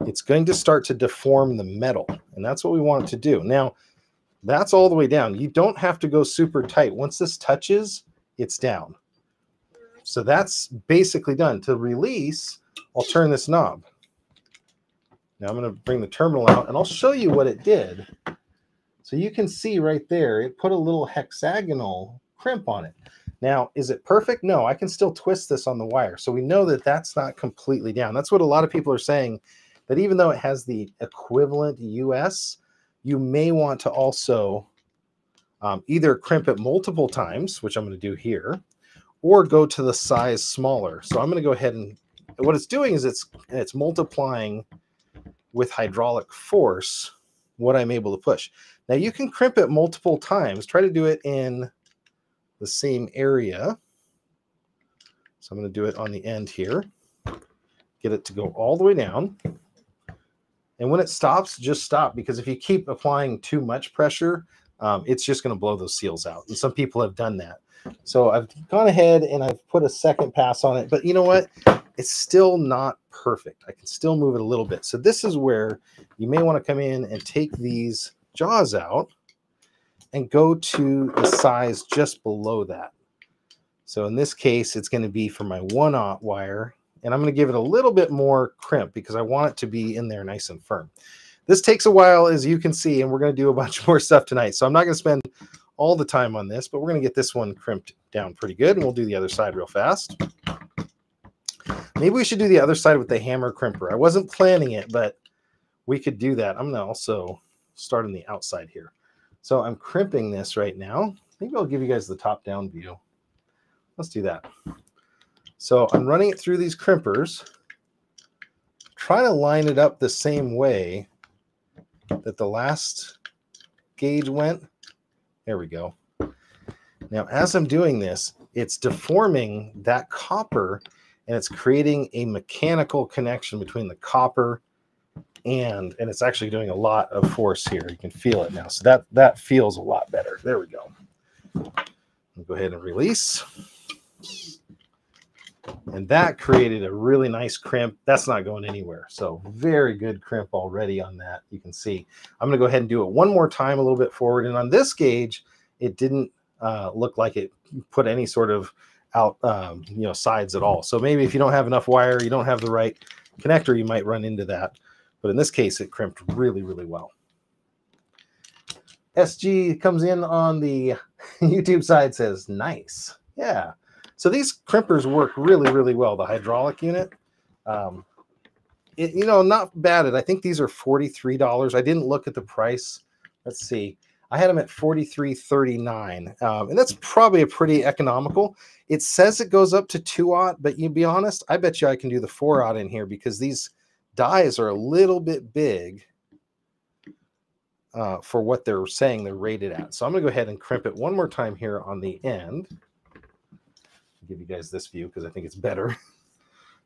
it's going to start to deform the metal, and that's what we want it to do. Now, that's all the way down. You don't have to go super tight. Once this touches, it's down. So that's basically done. To release, I'll turn this knob. Now I'm going to bring the terminal out and I'll show you what it did. So you can see right there, it put a little hexagonal crimp on it. Now, is it perfect? No, I can still twist this on the wire. So we know that that's not completely down. That's what a lot of people are saying, that even though it has the equivalent US, you may want to also either crimp it multiple times, which I'm going to do here, or go to the size smaller. So I'm going to go ahead and what it's doing is it's multiplying with hydraulic force what I'm able to push. Now you can crimp it multiple times. Try to do it in the same area. So I'm going to do it on the end here. Get it to go all the way down. And when it stops, just stop, because if you keep applying too much pressure, it's just going to blow those seals out. And some people have done that. So I've gone ahead and I've put a second pass on it. But you know what? It's still not perfect. I can still move it a little bit. So this is where you may want to come in and take these jaws out and go to the size just below that. So in this case, it's going to be for my 1/0 wire. And I'm going to give it a little bit more crimp because I want it to be in there nice and firm. This takes a while, as you can see, and we're going to do a bunch more stuff tonight. So I'm not going to spend all the time on this, but we're going to get this one crimped down pretty good. And we'll do the other side real fast. Maybe we should do the other side with the hammer crimper. I wasn't planning it, but we could do that. I'm going to also start on the outside here. So I'm crimping this right now. Maybe I'll give you guys the top-down view. Let's do that. So I'm running it through these crimpers, trying to line it up the same way that the last gauge went. There we go. Now, as I'm doing this, it's deforming that copper, and it's creating a mechanical connection between the copper and it's actually doing a lot of force here. You can feel it now. So that feels a lot better. There we go. I'll go ahead and release. And that created a really nice crimp. That's not going anywhere. So very good crimp already on that. You can see. I'm going to go ahead and do it one more time a little bit forward. And on this gauge, it didn't look like it put any sort of out, sides at all. So maybe if you don't have enough wire, you don't have the right connector, you might run into that. But in this case, it crimped really, really well. SG comes in on the YouTube side, says, nice. Yeah. So these crimpers work really, really well. The hydraulic unit, not bad. I think these are $43. I didn't look at the price. Let's see. I had them at $43.39, and that's probably a pretty economical. It says it goes up to 2/0, but you be honest, I bet you I can do the 4/0 in here because these dies are a little bit big for what they're saying they're rated at. So I'm going to go ahead and crimp it one more time here on the end. I'll give you guys this view because I think it's better.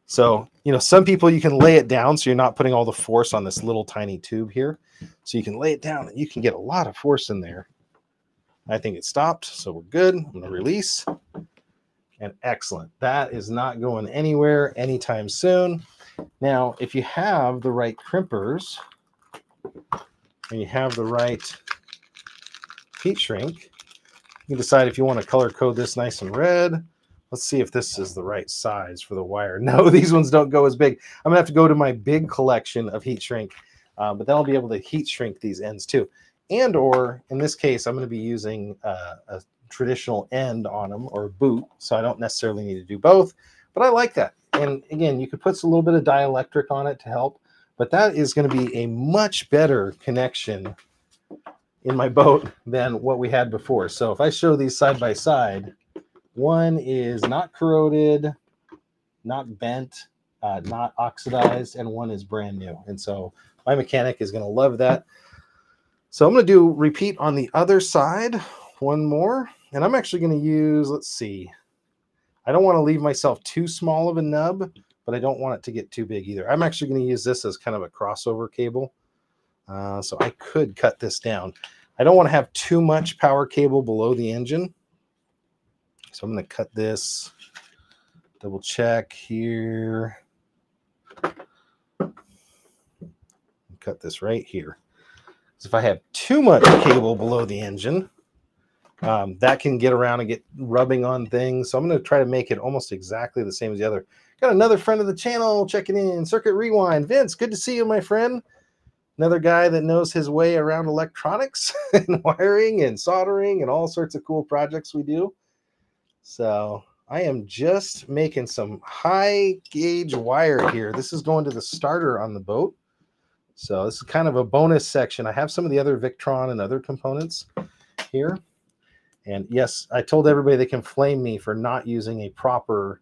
So, some people, you can lay it down so you're not putting all the force on this little tiny tube here. So you can lay it down and you can get a lot of force in there. I think it stopped, so we're good. I'm going to release. And excellent. That is not going anywhere anytime soon. Now, if you have the right crimpers and you have the right heat shrink, you can decide if you want to color code this nice and red. Let's see if this is the right size for the wire. No, these ones don't go as big. I'm going to have to go to my big collection of heat shrink, but then I'll be able to heat shrink these ends too. And or, in this case, I'm going to be using a traditional end on them or a boot, so I don't necessarily need to do both, but I like that. And again, you could put a little bit of dielectric on it to help, but that is going to be a much better connection in my boat than what we had before. So if I show these side by side, one is not corroded, not bent, not oxidized, and one is brand new. And so my mechanic is going to love that. So I'm going to do repeat on the other side, one more. And I'm actually going to use, let's see, I don't want to leave myself too small of a nub, but I don't want it to get too big either. I'm actually going to use this as kind of a crossover cable. So I could cut this down. I don't want to have too much power cable below the engine. So I'm going to cut this, double check here. Cut this right here. So if I have too much cable below the engine, That can get around and get rubbing on things. So I'm going to try to make it almost exactly the same as the other. Got another friend of the channel checking in, Circuit Rewind. Vince, good to see you, my friend. Another guy that knows his way around electronics and wiring and soldering and all sorts of cool projects we do. So I am just making some high gauge wire here. This is going to the starter on the boat. So this is kind of a bonus section. I have some of the other Victron and other components here. And yes, I told everybody they can flame me for not using a proper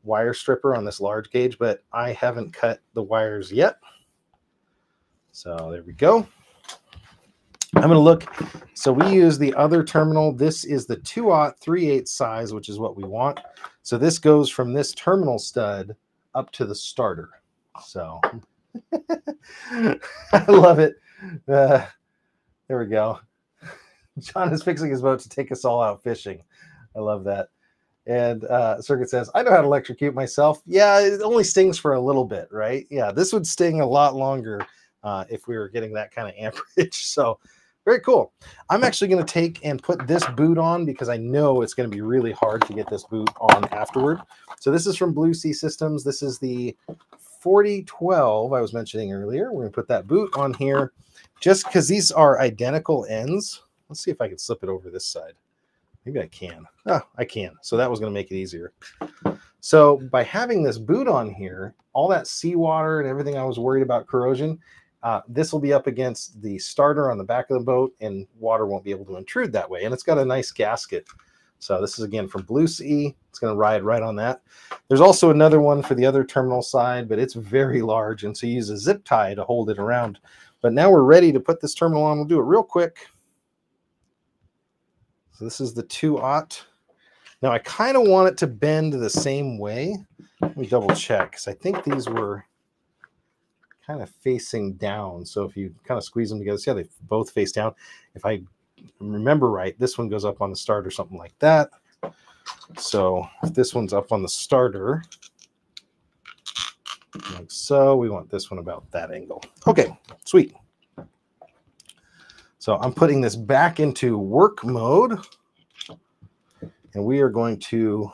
wire stripper on this large gauge, but I haven't cut the wires yet. So there we go. I'm going to look. So we use the other terminal. This is the 2/3/8 size, which is what we want. So this goes from this terminal stud up to the starter. So I love it. There we go. John is fixing his boat to take us all out fishing. I love that. And Circuit says, I know how to electrocute myself. Yeah, it only stings for a little bit, right? Yeah, this would sting a lot longer if we were getting that kind of amperage. So very cool. I'm actually going to take and put this boot on because I know it's going to be really hard to get this boot on afterward. So this is from Blue Sea Systems. This is the 4012 I was mentioning earlier. We're going to put that boot on here just because these are identical ends. Let's see if I can slip it over this side. Maybe I can. Oh, I can. So that was going to make it easier. So by having this boot on here, all that seawater and everything I was worried about corrosion, this will be up against the starter on the back of the boat and water won't be able to intrude that way. And it's got a nice gasket. So this is again from Blue Sea. It's going to ride right on that. There's also another one for the other terminal side, but it's very large. And so you use a zip tie to hold it around. But now we're ready to put this terminal on. We'll do it real quick. So this is the 2/0. Now I kind of want it to bend the same way. Let me double check because I think these were kind of facing down. So if you kind of squeeze them together, see how they both face down. If I remember right, this one goes up on the starter, something like that. So if this one's up on the starter, like so, we want this one about that angle. Okay, sweet. So I'm putting this back into work mode, and we are going to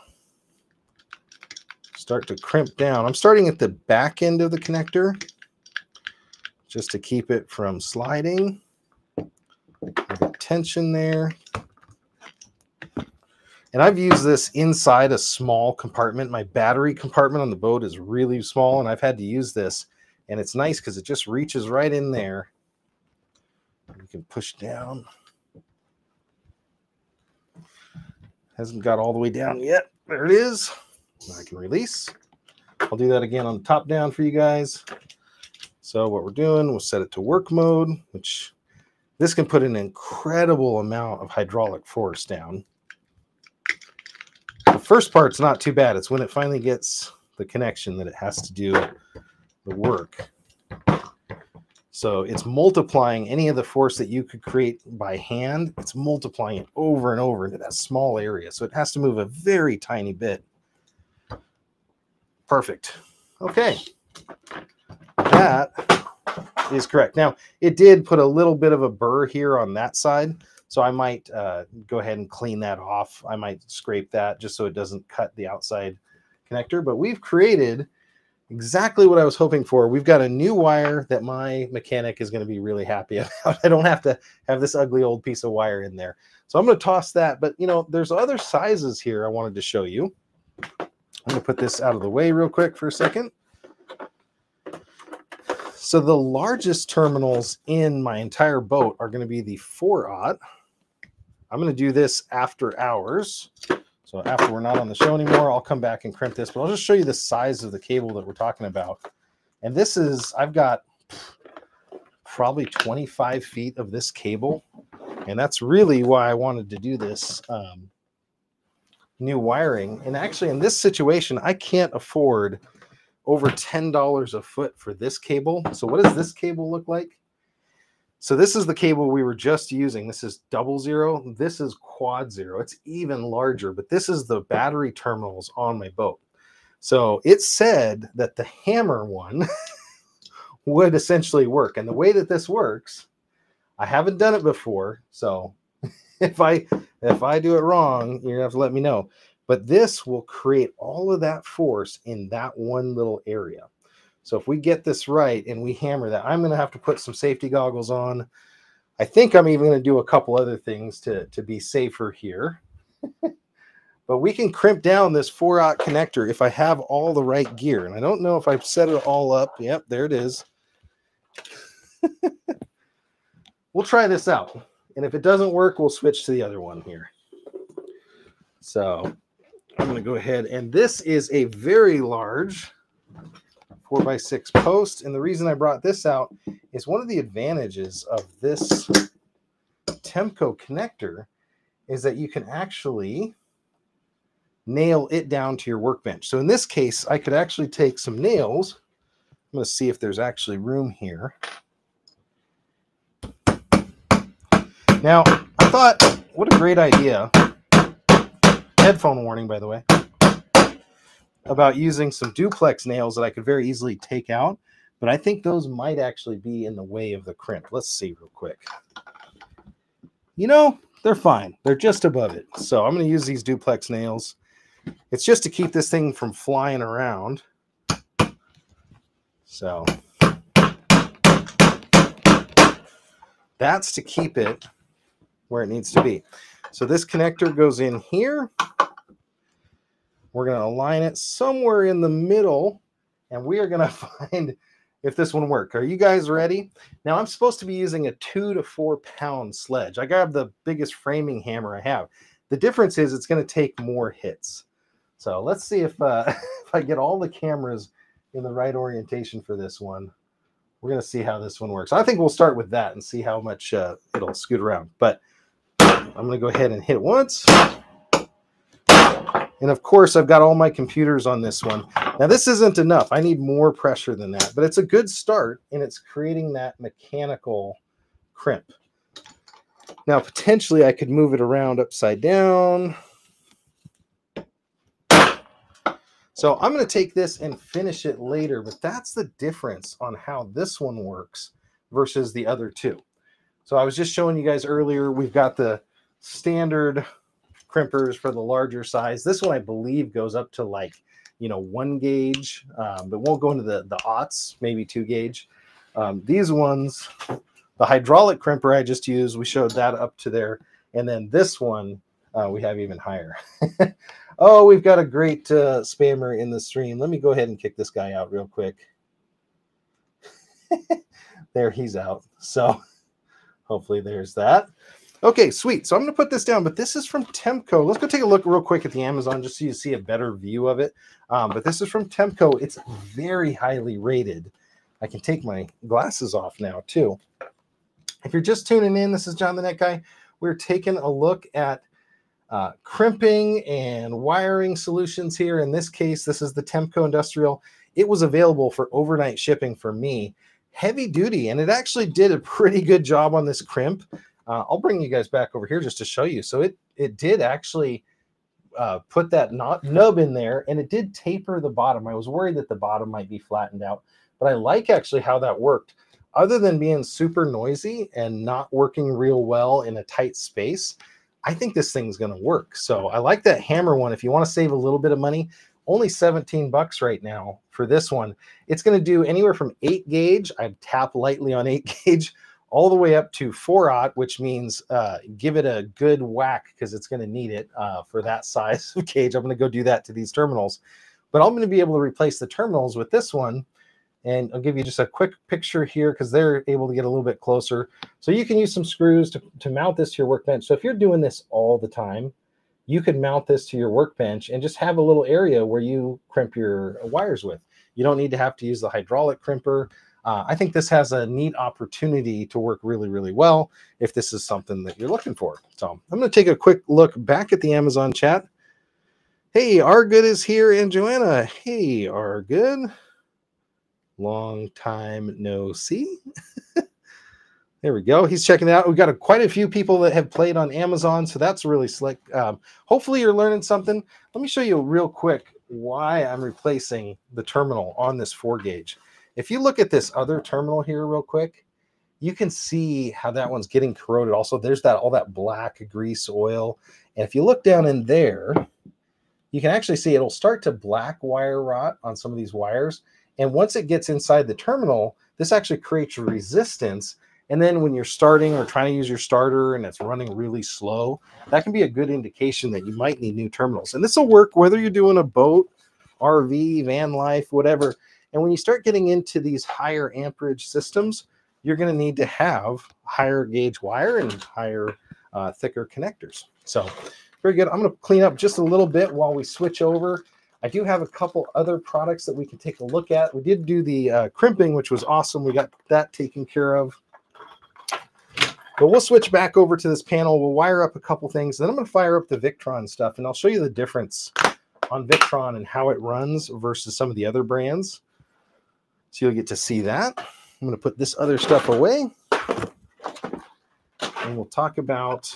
start to crimp down. I'm starting at the back end of the connector just to keep it from sliding. I've got tension there. And I've used this inside a small compartment. My battery compartment on the boat is really small, and I've had to use this. And it's nice because it just reaches right in there. You can push down. Hasn't got all the way down yet. There it is. I can release. I'll do that again on the top down for you guys. So what we're doing, we'll set it to work mode, which this can put an incredible amount of hydraulic force down. The first part's not too bad. It's when it finally gets the connection that it has to do the work. So it's multiplying any of the force that you could create by hand. It's multiplying it over and over into that small area. So it has to move a very tiny bit. Perfect. Okay. That is correct. Now, it did put a little bit of a burr here on that side. So I might go ahead and clean that off. I might scrape that just so it doesn't cut the outside connector. But we've created exactly what I was hoping for. We've got a new wire that my mechanic is going to be really happy about. I don't have to have this ugly old piece of wire in there. So I'm going to toss that. But, you know, there's other sizes here I wanted to show you. I'm going to put this out of the way real quick for a second. So the largest terminals in my entire boat are going to be the 4/0. I'm going to do this after hours. So after we're not on the show anymore, I'll come back and crimp this, but I'll just show you the size of the cable that we're talking about. And this is, I've got probably 25 feet of this cable. And that's really why I wanted to do this new wiring. And actually in this situation, I can't afford over $10 a foot for this cable. So what does this cable look like? So this is the cable we were just using. This is 00. This is quad 0. It's even larger, but this is the battery terminals on my boat. So it said that the hammer one would essentially work. And the way that this works, I haven't done it before, so if I do it wrong, you're gonna have to let me know. But this will create all of that force in that one little area. So if we get this right and we hammer that, I'm gonna have to put some safety goggles on. I think I'm even gonna do a couple other things to be safer here. But we can crimp down this 4/0 connector if I have all the right gear. And I don't know if I've set it all up. Yep, there it is. We'll try this out. And if it doesn't work, we'll switch to the other one here. So I'm going to go ahead. And this is a very large 4x6 post. And the reason I brought this out is one of the advantages of this Temco connector is that you can actually nail it down to your workbench. So in this case, I could actually take some nails. I'm going to see if there's actually room here. Now, I thought, what a great idea. Headphone warning, by the way. About using some duplex nails that I could very easily take out. But I think those might actually be in the way of the crimp. Let's see real quick. You know, they're fine. They're just above it. So I'm going to use these duplex nails. It's just to keep this thing from flying around. So that's to keep it where it needs to be. So this connector goes in here. We're going to align it somewhere in the middle, and we are going to find if this one works. Are you guys ready? Now, I'm supposed to be using a 2 to 4 pound sledge. I grabbed the biggest framing hammer I have. The difference is it's going to take more hits. So let's see if if I get all the cameras in the right orientation for this one. We're going to see how this one works. I think we'll start with that and see how much it'll scoot around. But I'm going to go ahead and hit once. And of course, I've got all my computers on this one. Now, this isn't enough. I need more pressure than that. But it's a good start, and it's creating that mechanical crimp. Now, potentially, I could move it around upside down. So I'm going to take this and finish it later, but that's the difference on how this one works versus the other two. So I was just showing you guys earlier, we've got the standard crimpers for the larger size. This one, I believe, goes up to like, 1 gauge, but won't go into the aughts, maybe 2 gauge. These ones, the hydraulic crimper I just used, we showed that up to there. And then this one, we have even higher. Oh, we've got a great spammer in the stream. Let me go ahead and kick this guy out real quick. There, he's out. So hopefully there's that. Okay, sweet. So I'm going to put this down, but this is from Temco. Let's go take a look real quick at the Amazon just so you see a better view of it. But this is from Temco. It's very highly rated. I can take my glasses off now, too. If you're just tuning in, this is John the Net Guy. We're taking a look at crimping and wiring solutions here. In this case, this is the Temco Industrial. It was available for overnight shipping for me. Heavy duty, and it actually did a pretty good job on this crimp. I'll bring you guys back over here just to show you. So it did actually put that nub in there, and it did taper the bottom. I was worried that the bottom might be flattened out, but I like actually how that worked. Other than being super noisy and not working real well in a tight space, I think this thing's going to work. So I like that hammer one. If you want to save a little bit of money, only 17 bucks right now for this one. It's going to do anywhere from 8 gauge. I'd tap lightly on 8 gauge all the way up to 4/0, which means give it a good whack because it's going to need it for that size of gauge. I'm going to go do that to these terminals, but I'm going to be able to replace the terminals with this one. And I'll give you just a quick picture here because they're able to get a little bit closer. So you can use some screws to mount this to your workbench. So if you're doing this all the time, you could mount this to your workbench and just have a little area where you crimp your wires with. You don't need to have to use the hydraulic crimper. I think this has a neat opportunity to work really, really well if this is something that you're looking for. So I'm going to take a quick look back at the Amazon chat. Hey, Argood is here, and Joanna. Hey, Argood. Long time no see. There we go. He's checking it out. We've got quite a few people that have played on Amazon, so that's really slick. Hopefully you're learning something. Let me show you real quick why I'm replacing the terminal on this 4 gauge. If you look at this other terminal here real quick, you can see how that one's getting corroded. Also, there's all that black grease oil. And if you look down in there, you can actually see it'll start to black wire rot on some of these wires. And once it gets inside the terminal, this actually creates resistance. And then when you're starting or trying to use your starter and it's running really slow, that can be a good indication that you might need new terminals. And this will work whether you're doing a boat, RV, van life, whatever. And when you start getting into these higher amperage systems, you're going to need to have higher gauge wire and higher, thicker connectors. So very good. I'm going to clean up just a little bit while we switch over. I do have a couple other products that we can take a look at. We did do the crimping, which was awesome. We got that taken care of. But we'll switch back over to this panel. We'll wire up a couple things. Then I'm going to fire up the Victron stuff, and I'll show you the difference on Victron and how it runs versus some of the other brands. So you'll get to see that. I'm going to put this other stuff away, and we'll talk about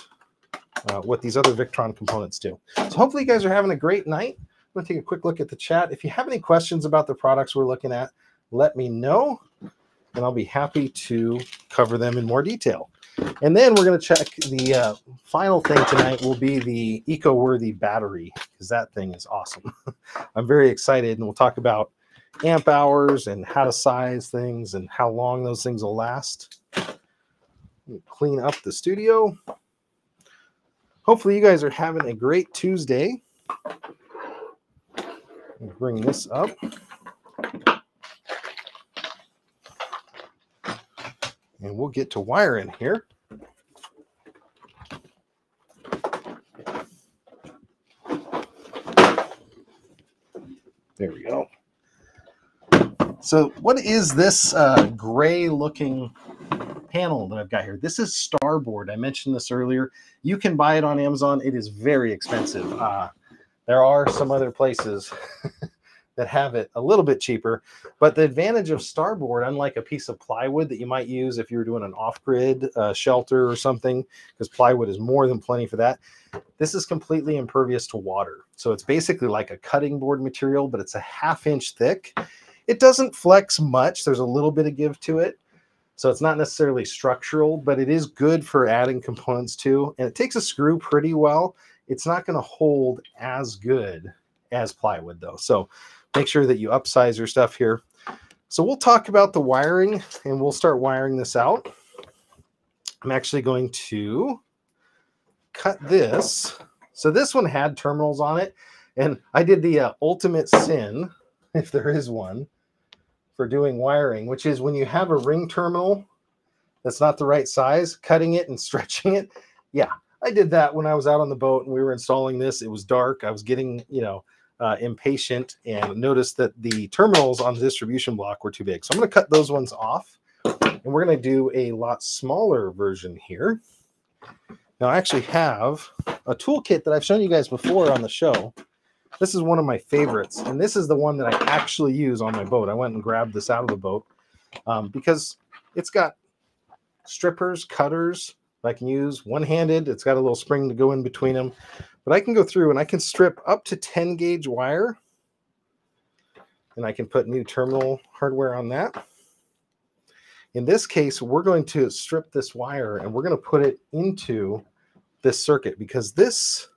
what these other Victron components do. So hopefully you guys are having a great night. I'm going to take a quick look at the chat. If you have any questions about the products we're looking at, let me know, and I'll be happy to cover them in more detail. And then we're going to check the final thing tonight will be the eco-worthy battery, because that thing is awesome. I'm very excited, and we'll talk about amp hours and how to size things and how long those things will last. Clean up the studio. Hopefully you guys are having a great Tuesday. Bring this up. And we'll get to wiring here. There we go. So what is this gray looking panel that I've got here? This is Starboard. I mentioned this earlier. You can buy it on Amazon. It is very expensive. There are some other places that have it a little bit cheaper, but the advantage of Starboard, unlike a piece of plywood that you might use if you were doing an off-grid shelter or something, because plywood is more than plenty for that, this is completely impervious to water. So it's basically like a cutting board material, but it's a 1/2 inch thick. It doesn't flex much. There's a little bit of give to it. So it's not necessarily structural, but it is good for adding components to, and it takes a screw pretty well. It's not going to hold as good as plywood though. So make sure that you upsize your stuff here. So we'll talk about the wiring, and we'll start wiring this out. I'm actually going to cut this. So this one had terminals on it, and I did the ultimate sin, if there is one, for doing wiring, which is when you have a ring terminal that's not the right size, cutting it and stretching it. Yeah, I did that when I was out on the boat and we were installing this. It was dark. I was getting, impatient, and noticed that the terminals on the distribution block were too big. So I'm going to cut those ones off, and we're going to do a lot smaller version here. Now I actually have a toolkit that I've shown you guys before on the show. This is one of my favorites, and this is the one that I actually use on my boat. I went and grabbed this out of the boat because it's got strippers, cutters I can use one-handed. It's got a little spring to go in between them, but I can go through and I can strip up to 10 gauge wire, and I can put new terminal hardware on that. In this case, we're going to strip this wire and we're going to put it into this circuit, because this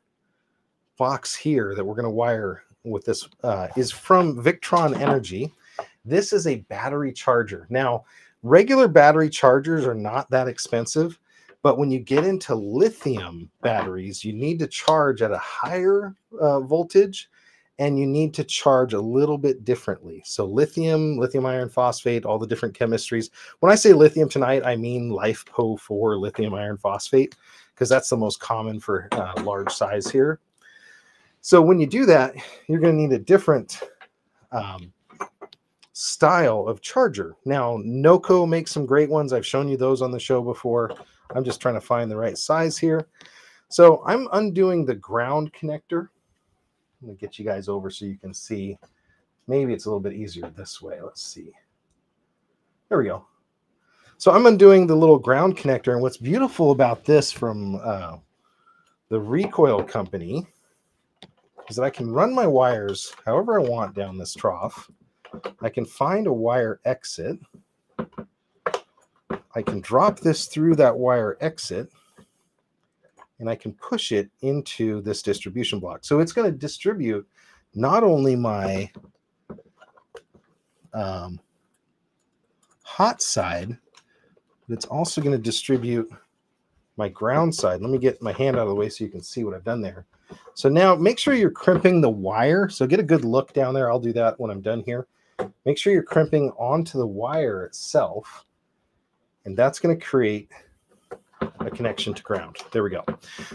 box here that we're going to wire with this is from Victron Energy. This is a battery charger. Now, regular battery chargers are not that expensive, but when you get into lithium batteries, you need to charge at a higher voltage, and you need to charge a little bit differently. So lithium iron phosphate, all the different chemistries. When I say lithium tonight, I mean LiFePO4 lithium iron phosphate, because that's the most common for large size here. So when you do that, you're going to need a different style of charger. Now, Noco makes some great ones. I've shown you those on the show before. I'm just trying to find the right size here. So I'm undoing the ground connector. I'm going to get you guys over so you can see. Maybe it's a little bit easier this way. Let's see. There we go. So I'm undoing the little ground connector. And what's beautiful about this from the Recoil company is that I can run my wires however I want down this trough. I can find a wire exit. I can drop this through that wire exit, and I can push it into this distribution block. So it's going to distribute not only my hot side, but it's also going to distribute my ground side. Let me get my hand out of the way so you can see what I've done there. So now make sure you're crimping the wire. So get a good look down there. I'll do that when I'm done here. Make sure you're crimping onto the wire itself, and that's going to create a connection to ground. There we go.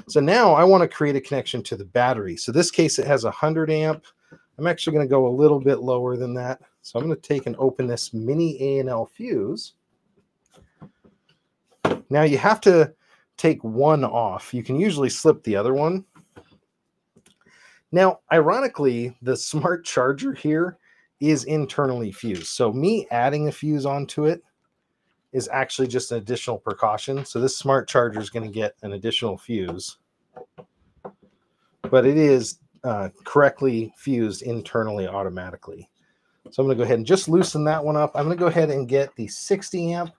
So now I want to create a connection to the battery. So this case, it has 100 amp. I'm actually going to go a little bit lower than that. So I'm going to take and open this mini A&L fuse. Now you have to take one off. You can usually slip the other one. Now, ironically, the smart charger here is internally fused. So me adding a fuse onto it is actually just an additional precaution. So this smart charger is going to get an additional fuse, but it is correctly fused internally automatically. So I'm going to go ahead and just loosen that one up. I'm going to go ahead and get the 60 amp.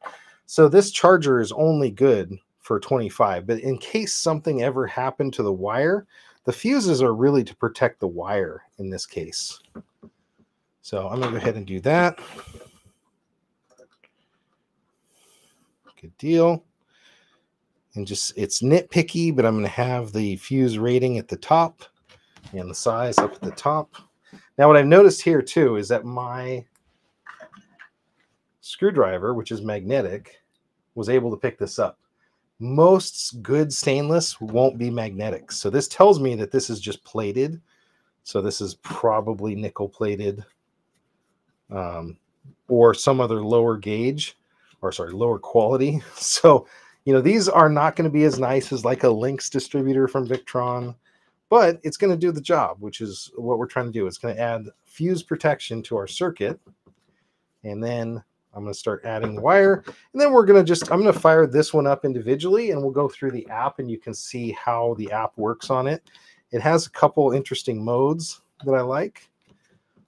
So this charger is only good for 25, but in case something ever happened to the wire, the fuses are really to protect the wire in this case. So I'm going to go ahead and do that. Good deal. And just, it's nitpicky, but I'm going to have the fuse rating at the top and the size up at the top. Now what I've noticed here too is that my screwdriver, which is magnetic, was able to pick this up. Most good stainless won't be magnetic. So this tells me that this is just plated. So this is probably nickel plated, or some other lower gauge, or sorry, lower quality. So, you know, these are not going to be as nice as like a Lynx distributor from Victron, but it's going to do the job, which is what we're trying to do. It's going to add fuse protection to our circuit. And then I'm going to start adding wire, and then we're going to just, I'm going to fire this one up individually, and we'll go through the app and you can see how the app works on it. It has a couple interesting modes that I like.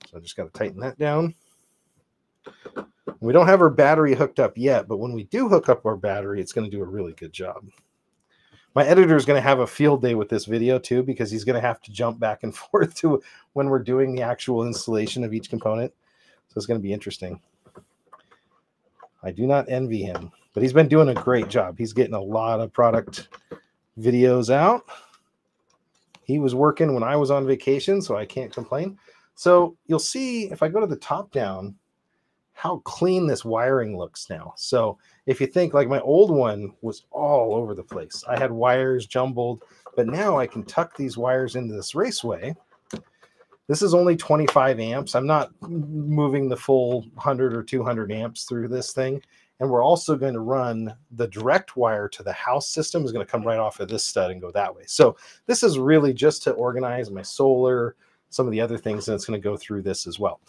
So I just got to tighten that down. We don't have our battery hooked up yet, but when we do hook up our battery, it's going to do a really good job. My editor is going to have a field day with this video too, because he's going to have to jump back and forth to when we're doing the actual installation of each component. So it's going to be interesting. I do not envy him, but he's been doing a great job. He's getting a lot of product videos out. He was working when I was on vacation, so I can't complain. So you'll see if I go to the top down, how clean this wiring looks now. So if you think like my old one was all over the place, I had wires jumbled, but now I can tuck these wires into this raceway. This is only 25 amps. I'm not moving the full 100 or 200 amps through this thing. And we're also going to run the direct wire to the house system is going to come right off of this stud and go that way. So this is really just to organize my solar, some of the other things, and it's going to go through this as well.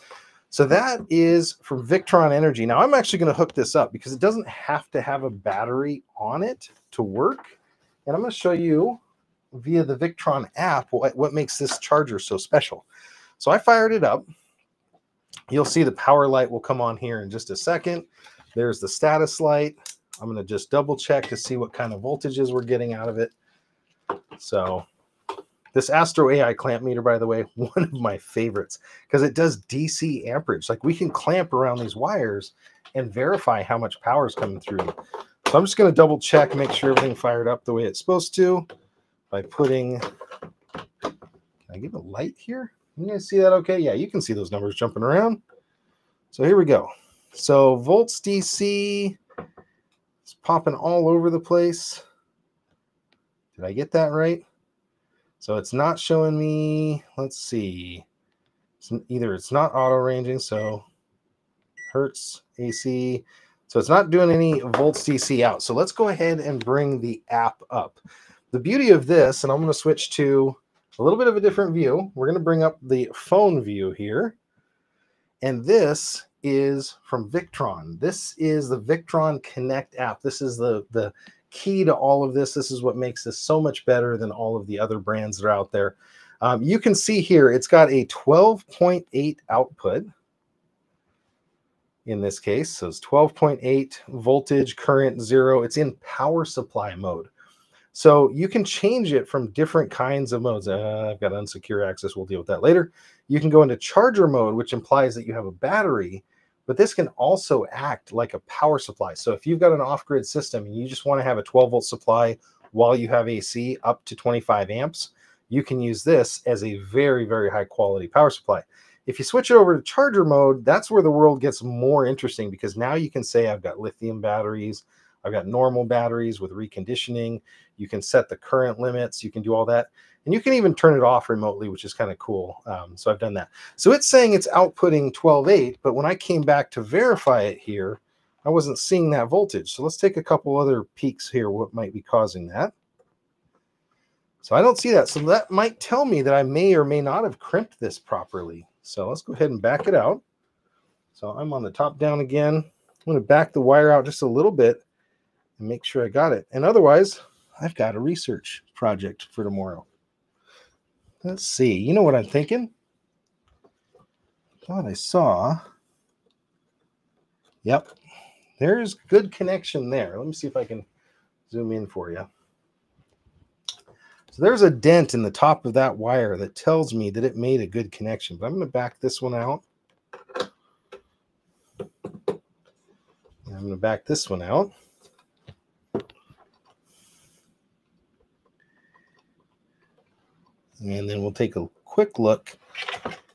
So that is from Victron Energy. Now I'm actually going to hook this up because it doesn't have to have a battery on it to work. And I'm going to show you via the Victron app what makes this charger so special. So I fired it up. You'll see the power light will come on here in just a second. There's the status light. I'm going to just double check to see what kind of voltages we're getting out of it. So this Astro AI clamp meter, by the way, one of my favorites because it does DC amperage. Like we can clamp around these wires and verify how much power is coming through. So I'm just going to double check, make sure everything fired up the way it's supposed to by putting, can I give a light here? You guys see that okay? Yeah, you can see those numbers jumping around. So here we go. So volts DC, it's popping all over the place. Did I get that right? So it's not showing me, let's see. It's not auto ranging, so hertz, AC. So it's not doing any volts DC out. So let's go ahead and bring the app up. The beauty of this, and I'm going to switch to a little bit of a different view. We're going to bring up the phone view here. And this is from Victron. This is the Victron Connect app. This is the key to all of this. This is what makes this so much better than all of the other brands that are out there. You can see here, it's got a 12.8 output. in this case. So it's 12.8 voltage, current 0. It's in power supply mode. So you can change it from different kinds of modes. I've got unsecure access. We'll deal with that later. You can go into charger mode, which implies that you have a battery, but this can also act like a power supply. So if you've got an off-grid system and you just want to have a 12-volt supply while you have AC up to 25 amps, you can use this as a very, very high-quality power supply. If you switch it over to charger mode, that's where the world gets more interesting, because now you can say, I've got lithium batteries, I've got normal batteries with reconditioning. You can set the current limits. You can do all that. And you can even turn it off remotely, which is kind of cool. So I've done that. So it's saying it's outputting 12.8, but when I came back to verify it here, I wasn't seeing that voltage. So let's take a couple other peeks here, what might be causing that. So I don't see that. So that might tell me that I may or may not have crimped this properly. So let's go ahead and back it out. So I'm on the top down again. I'm going to back the wire out just a little bit and make sure I got it. And otherwise, I've got a research project for tomorrow. Let's see. You know what I'm thinking? Thought I saw. Yep. There's good connection there. Let me see if I can zoom in for you. So there's a dent in the top of that wire that tells me that it made a good connection. But I'm going to back this one out. And I'm going to back this one out. And then we'll take a quick look,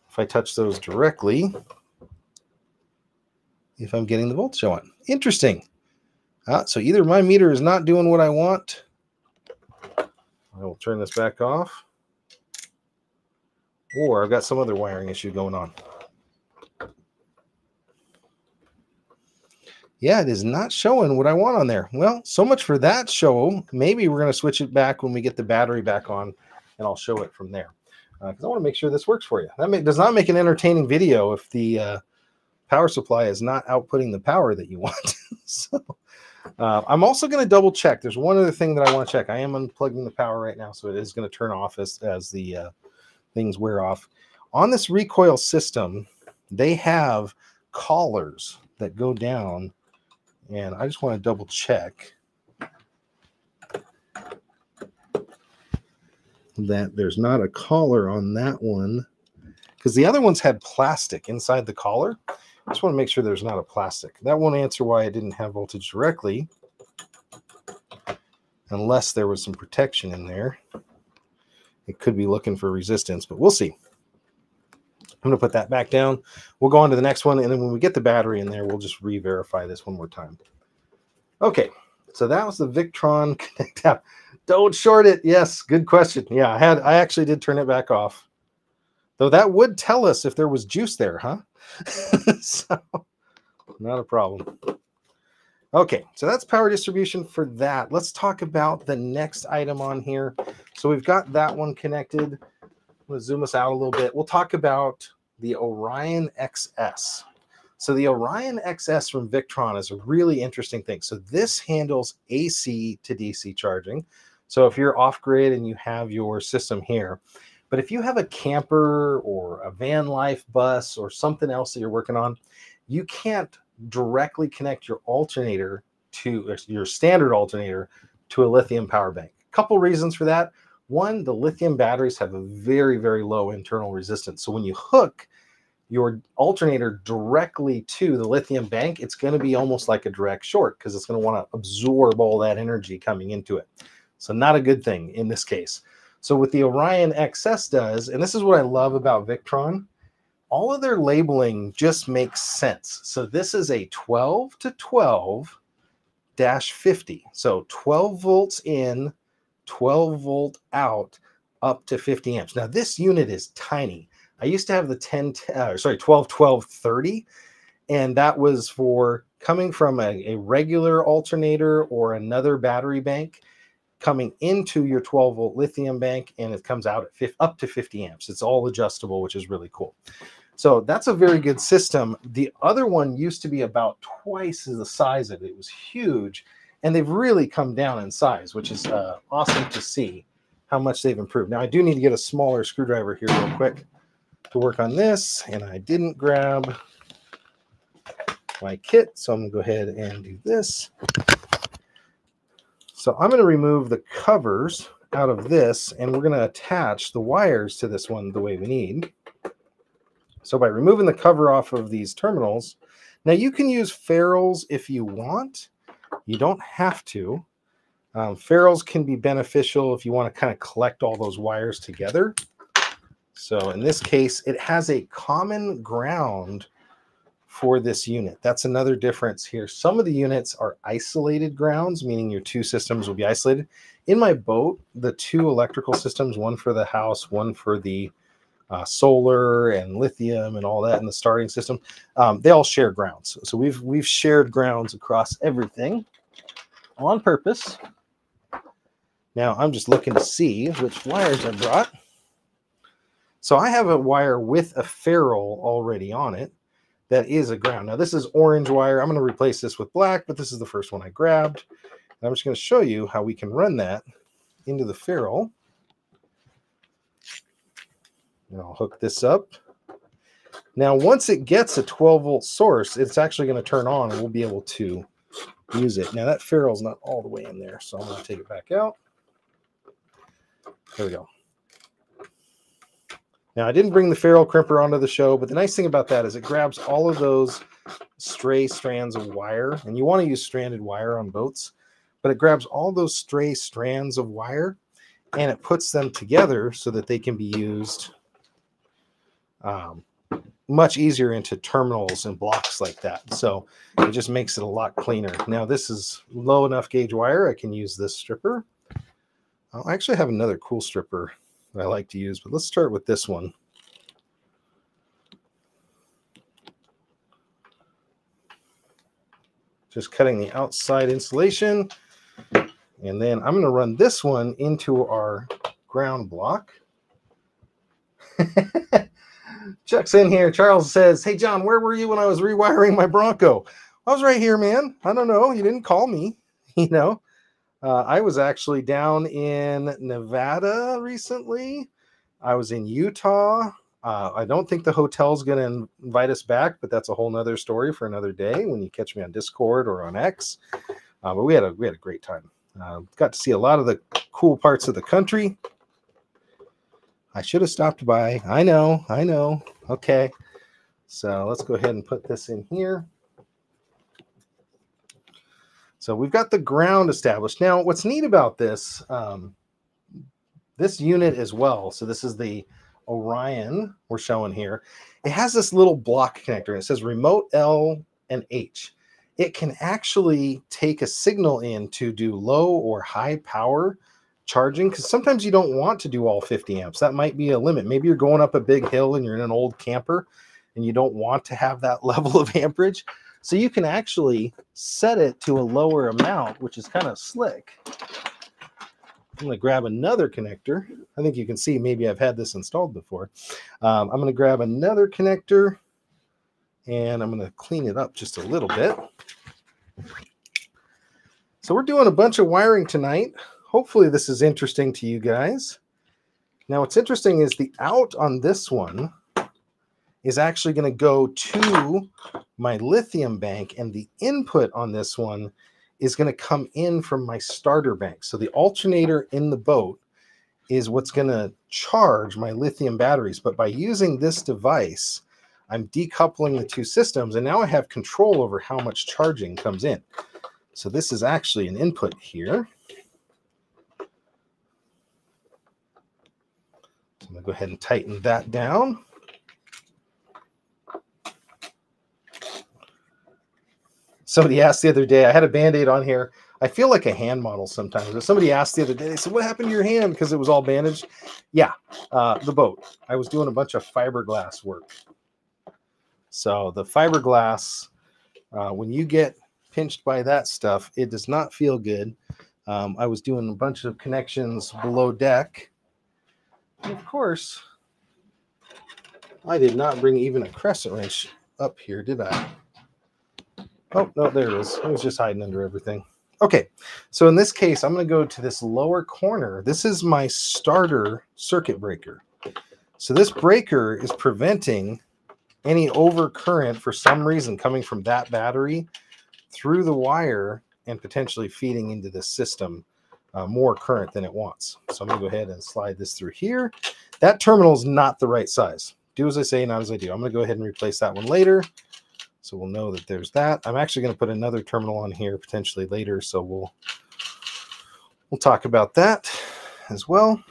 if I touch those directly, if I'm getting the voltage I want. Interesting. So either my meter is not doing what I want. I will turn this back off. Or I've got some other wiring issue going on. Yeah, it is not showing what I want on there. Well, so much for that show. Maybe we're going to switch it back when we get the battery back on, and I'll show it from there. Because I want to make sure this works for you. That does not make an entertaining video if the power supply is not outputting the power that you want. So I'm also going to double check. There's one other thing that I want to check. I am unplugging the power right now, so it is going to turn off as the things wear off. On this Recoil system, they have collars that go down, and I just want to double check that there's not a collar on that one, because the other ones had plastic inside the collar. I just want to make sure there's not a plastic. That won't answer why I didn't have voltage directly, unless there was some protection in there. It could be looking for resistance, but we'll see. I'm going to put that back down. We'll go on to the next one, and then when we get the battery in there, we'll just re-verify this one more time. Okay, so that was the Victron Connect app. Don't short it. Yes, good question. Yeah, I actually did turn it back off. Though that would tell us if there was juice there, huh? So, not a problem. Okay, so that's power distribution for that. Let's talk about the next item on here. So we've got that one connected. I'm going to zoom us out a little bit. We'll talk about the Orion XS. So the Orion XS from Victron is a really interesting thing. So this handles AC to DC charging. So if you're off-grid and you have your system here, but if you have a camper or a van life bus or something else that you're working on, you can't directly connect your alternator to your standard alternator to a lithium power bank. A couple reasons for that. One, the lithium batteries have a very, very low internal resistance. So when you hook your alternator directly to the lithium bank, it's going to be almost like a direct short, because it's going to want to absorb all that energy coming into it. So not a good thing in this case. So what the Orion XS does, and this is what I love about Victron, all of their labeling just makes sense. So this is a 12 to 12-50. So 12 volts in, 12 volt out, up to 50 amps. Now this unit is tiny. I used to have the 12-12-30, and that was for coming from a regular alternator or another battery bank coming into your 12 volt lithium bank, and it comes out at up to 50 amps. It's all adjustable, which is really cool. So that's a very good system. The other one used to be about twice the size of it. It was huge, and they've really come down in size, which is awesome to see how much they've improved. Now I do need to get a smaller screwdriver here real quick to work on this, and I didn't grab my kit. So I'm going to go ahead and do this. So I'm going to remove the covers out of this, and we're going to attach the wires to this one the way we need. So by removing the cover off of these terminals, now you can use ferrules if you want. You don't have to. Ferrules can be beneficial if you want to kind of collect all those wires together. So in this case, it has a common ground for this unit. That's another difference here. Some of the units are isolated grounds, meaning your two systems will be isolated. In my boat, the two electrical systems, one for the house, one for the solar and lithium and all that in the starting system, they all share grounds. So we've shared grounds across everything on purpose. Now I'm just looking to see which wires I brought. So I have a wire with a ferrule already on it. That is a ground. Now this is orange wire. I'm going to replace this with black, but this is the first one I grabbed. And I'm just going to show you how we can run that into the ferrule. And I'll hook this up. Now once it gets a 12-volt source, it's actually going to turn on and we'll be able to use it. Now that ferrule's not all the way in there, so I'm going to take it back out. There we go. Now, I didn't bring the ferrule crimper onto the show, but the nice thing about that is it grabs all of those stray strands of wire, and you want to use stranded wire on boats, but it grabs all those stray strands of wire, and it puts them together so that they can be used much easier into terminals and blocks like that. So it just makes it a lot cleaner. Now, this is low enough gauge wire. I can use this stripper. I actually have another cool stripper I like to use, but let's start with this one. Just cutting the outside insulation, and then I'm going to run this one into our ground block. Chuck's in here. Charles says, "Hey John, where were you when I was rewiring my Bronco?" I was right here, man. I don't know. You didn't call me, you know. I was actually down in Nevada recently. I was in Utah. I don't think the hotel's going to invite us back, but that's a whole nother story for another day when you catch me on Discord or on X. But we had a great time. Got to see a lot of the cool parts of the country. I should have stopped by. I know. Okay. So let's go ahead and put this in here. So we've got the ground established. Now, what's neat about this, this unit as well, so this is the Orion we're showing here. It has this little block connector, and it says remote L and H. It can actually take a signal in to do low or high power charging, because sometimes you don't want to do all 50 amps. That might be a limit. Maybe you're going up a big hill and you're in an old camper and you don't want to have that level of amperage. So you can actually set it to a lower amount, which is kind of slick. I'm going to grab another connector. I think you can see maybe I've had this installed before. I'm going to grab another connector, and I'm going to clean it up just a little bit. So we're doing a bunch of wiring tonight. Hopefully this is interesting to you guys. Now what's interesting is the out on this one is actually going to go to my lithium bank, and the input on this one is going to come in from my starter bank. So the alternator in the boat is what's going to charge my lithium batteries. But by using this device, I'm decoupling the two systems, and now I have control over how much charging comes in. So this is actually an input here. So I'm going to go ahead and tighten that down. Somebody asked the other day, I had a Band-Aid on here. I feel like a hand model sometimes. But somebody asked the other day, they said, "What happened to your hand?" Because it was all bandaged. Yeah, the boat. I was doing a bunch of fiberglass work. So the fiberglass, when you get pinched by that stuff, it does not feel good. I was doing a bunch of connections below deck. And of course, I did not bring even a crescent wrench up here, did I? Oh, no, there it is. It was just hiding under everything. Okay, so in this case, I'm going to go to this lower corner. This is my starter circuit breaker. So this breaker is preventing any overcurrent for some reason coming from that battery through the wire and potentially feeding into this system more current than it wants. So I'm going to go ahead and slide this through here. That terminal is not the right size. Do as I say, not as I do. I'm going to go ahead and replace that one later. So we'll know that there's that. I'm actually going to put another terminal on here potentially later. So we'll talk about that as well.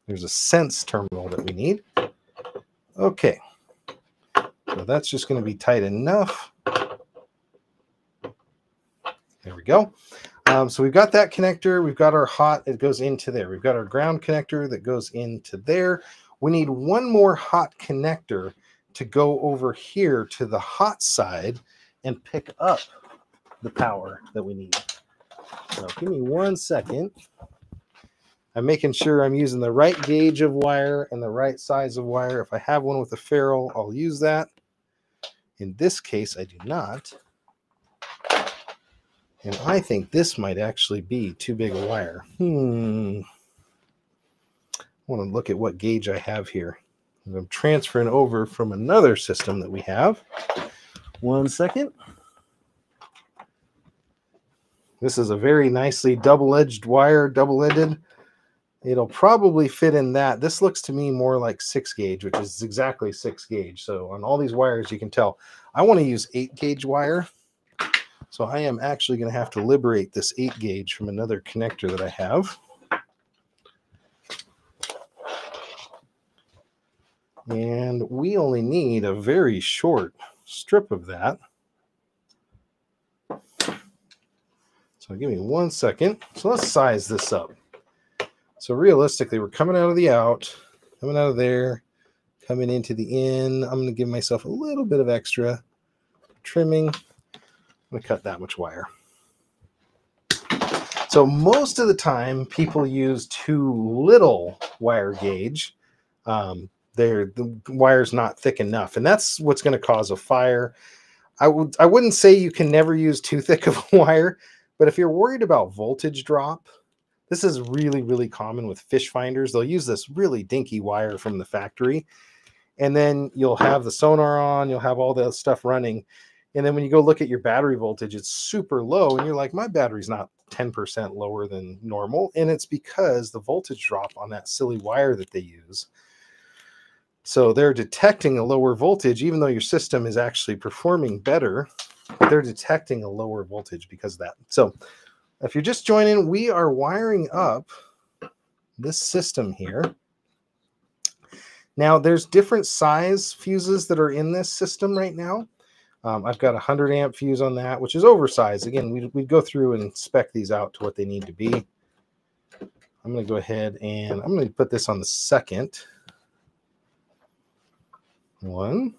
There's a sense terminal that we need. Okay. So that's just going to be tight enough. There we go. So we've got that connector. We've got our hot. It goes into there. We've got our ground connector that goes into there. We need one more hot connector to go over here to the hot side and pick up the power that we need. So give me 1 second. I'm making sure I'm using the right gauge of wire and the right size of wire. If I have one with a ferrule, I'll use that. In this case, I do not. And I think this might actually be too big a wire. I want to look at what gauge I have here. I'm transferring over from another system that we have. 1 second. This is a very nicely double-edged wire, double-ended. It'll probably fit in that. This looks to me more like 6 gauge, which is exactly 6 gauge. So on all these wires, you can tell I want to use 8 gauge wire. So I am actually going to have to liberate this 8 gauge from another connector that I have. And we only need a very short strip of that. So give me 1 second. So let's size this up. So realistically, we're coming out of the out, coming out of there, coming into the in. I'm going to give myself a little bit of extra trimming. I'm going to cut that much wire. So most of the time, people use too little wire gauge. The wire's not thick enough, and that's what's going to cause a fire. I wouldn't say you can never use too thick of a wire, but if you're worried about voltage drop, this is really, really common with fish finders. They'll use this really dinky wire from the factory, and then you'll have the sonar on, you'll have all the stuff running, and then when you go look at your battery voltage, it's super low, and you're like, my battery's not 10% lower than normal, and it's because the voltage drop on that silly wire that they use. So they're detecting a lower voltage, even though your system is actually performing better, they're detecting a lower voltage because of that. So if you're just joining, we are wiring up this system here. Now there's different size fuses that are in this system right now. I've got a 100 amp fuse on that, which is oversized. Again, we'd go through and spec these out to what they need to be. I'm going to go ahead and I'm going to put this on the second one.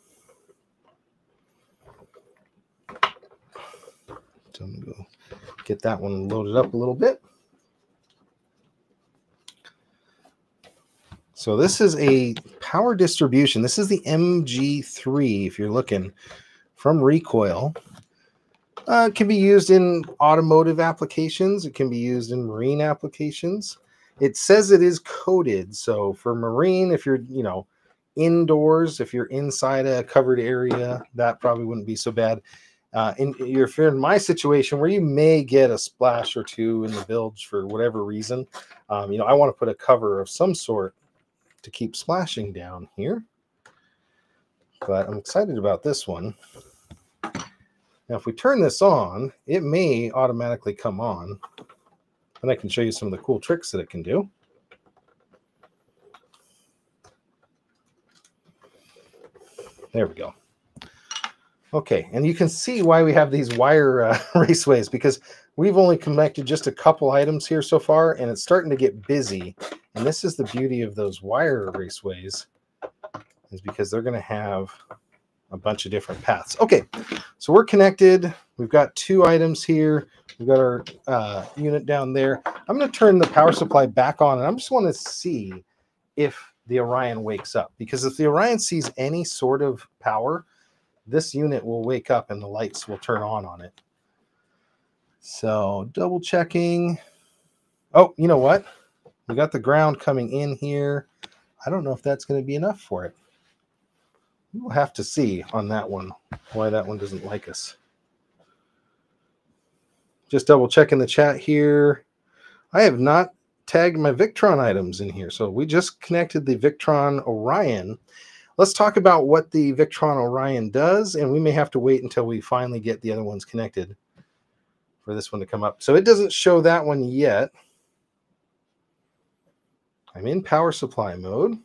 So I'm going to go get that one loaded up a little bit. So this is a power distribution. This is the MG3, if you're looking, from Recoil. It can be used in automotive applications. It can be used in marine applications. It says it is coated. So for marine, if you're, indoors, if you're inside a covered area, that probably wouldn't be so bad. If you're in my situation where you may get a splash or two in the bilge for whatever reason, I want to put a cover of some sort to keep splashing down here. But I'm excited about this one. Now, if we turn this on, it may automatically come on. And I can show you some of the cool tricks that it can do. There we go. Okay, and you can see why we have these wire raceways, because we've only connected just a couple items here so far, and it's starting to get busy. And this is the beauty of those wire raceways, is because they're going to have a bunch of different paths. Okay, so we're connected. We've got 2 items here. We've got our unit down there. I'm going to turn the power supply back on, and I just want to see if the Orion wakes up, because if the Orion sees any sort of power, this unit will wake up and the lights will turn on it. So double checking. Oh, you know what? We got the ground coming in here. I don't know if that's going to be enough for it. We'll have to see on that one why that one doesn't like us. Just double checking the chat here. I have not tagged my Victron items in here. So we just connected the Victron Orion. Let's talk about what the Victron Orion does, and we may have to wait until we finally get the other ones connected for this one to come up. So it doesn't show that one yet. I'm in power supply mode.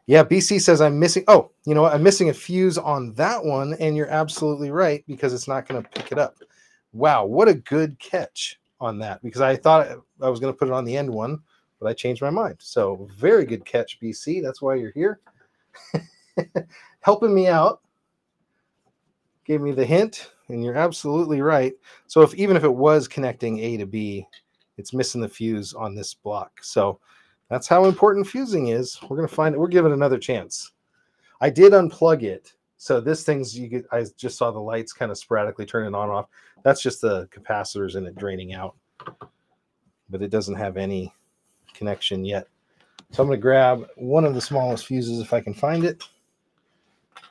Yeah, BC says I'm missing. Oh, you know what? I'm missing a fuse on that one, and you're absolutely right because it's not going to pick it up. Wow, what a good catch on that, because I thought I was going to put it on the end one, but I changed my mind. So very good catch, BC. That's why you're here. Helping me out. Gave me the hint, and you're absolutely right. So even if it was connecting A to B, it's missing the fuse on this block. So that's how important fusing is. We're going to find it. We're giving it another chance. I did unplug it. So this thing's, I just saw the lights kind of sporadically turning on and off. That's just the capacitors in it draining out. But it doesn't have any connection yet. So I'm going to grab one of the smallest fuses if I can find it.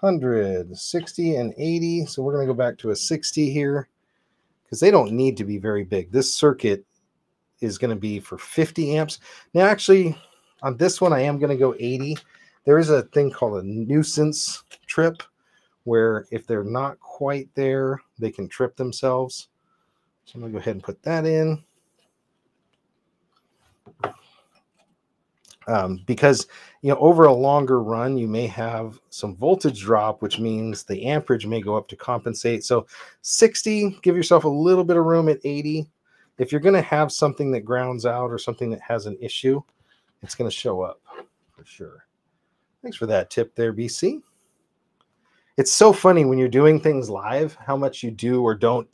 100, 60, and 80. So we're going to go back to a 60 here because they don't need to be very big. This circuit is going to be for 50 amps. Now, actually, on this one, I am going to go 80. There is a thing called a nuisance trip where if they're not quite there, they can trip themselves. So I'm going to go ahead and put that in. Because, you know, over a longer run, you may have some voltage drop, which means the amperage may go up to compensate. So 60, give yourself a little bit of room at 80. If you're going to have something that grounds out or something that has an issue, it's going to show up for sure. Thanks for that tip there, BC. It's so funny when you're doing things live, how much you do or don't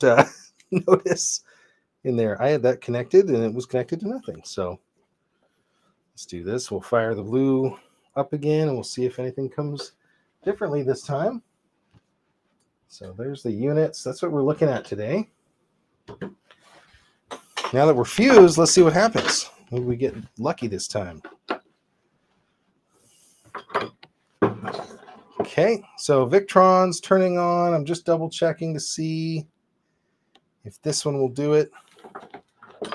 notice in there. I had that connected and it was connected to nothing. So let's do this. We'll fire the blue up again and we'll see if anything comes differently this time. So there's the units. That's what we're looking at today. Now that we're fused, let's see what happens. Maybe we get lucky this time. Okay, so Victron's turning on. I'm just double checking to see if this one will do it.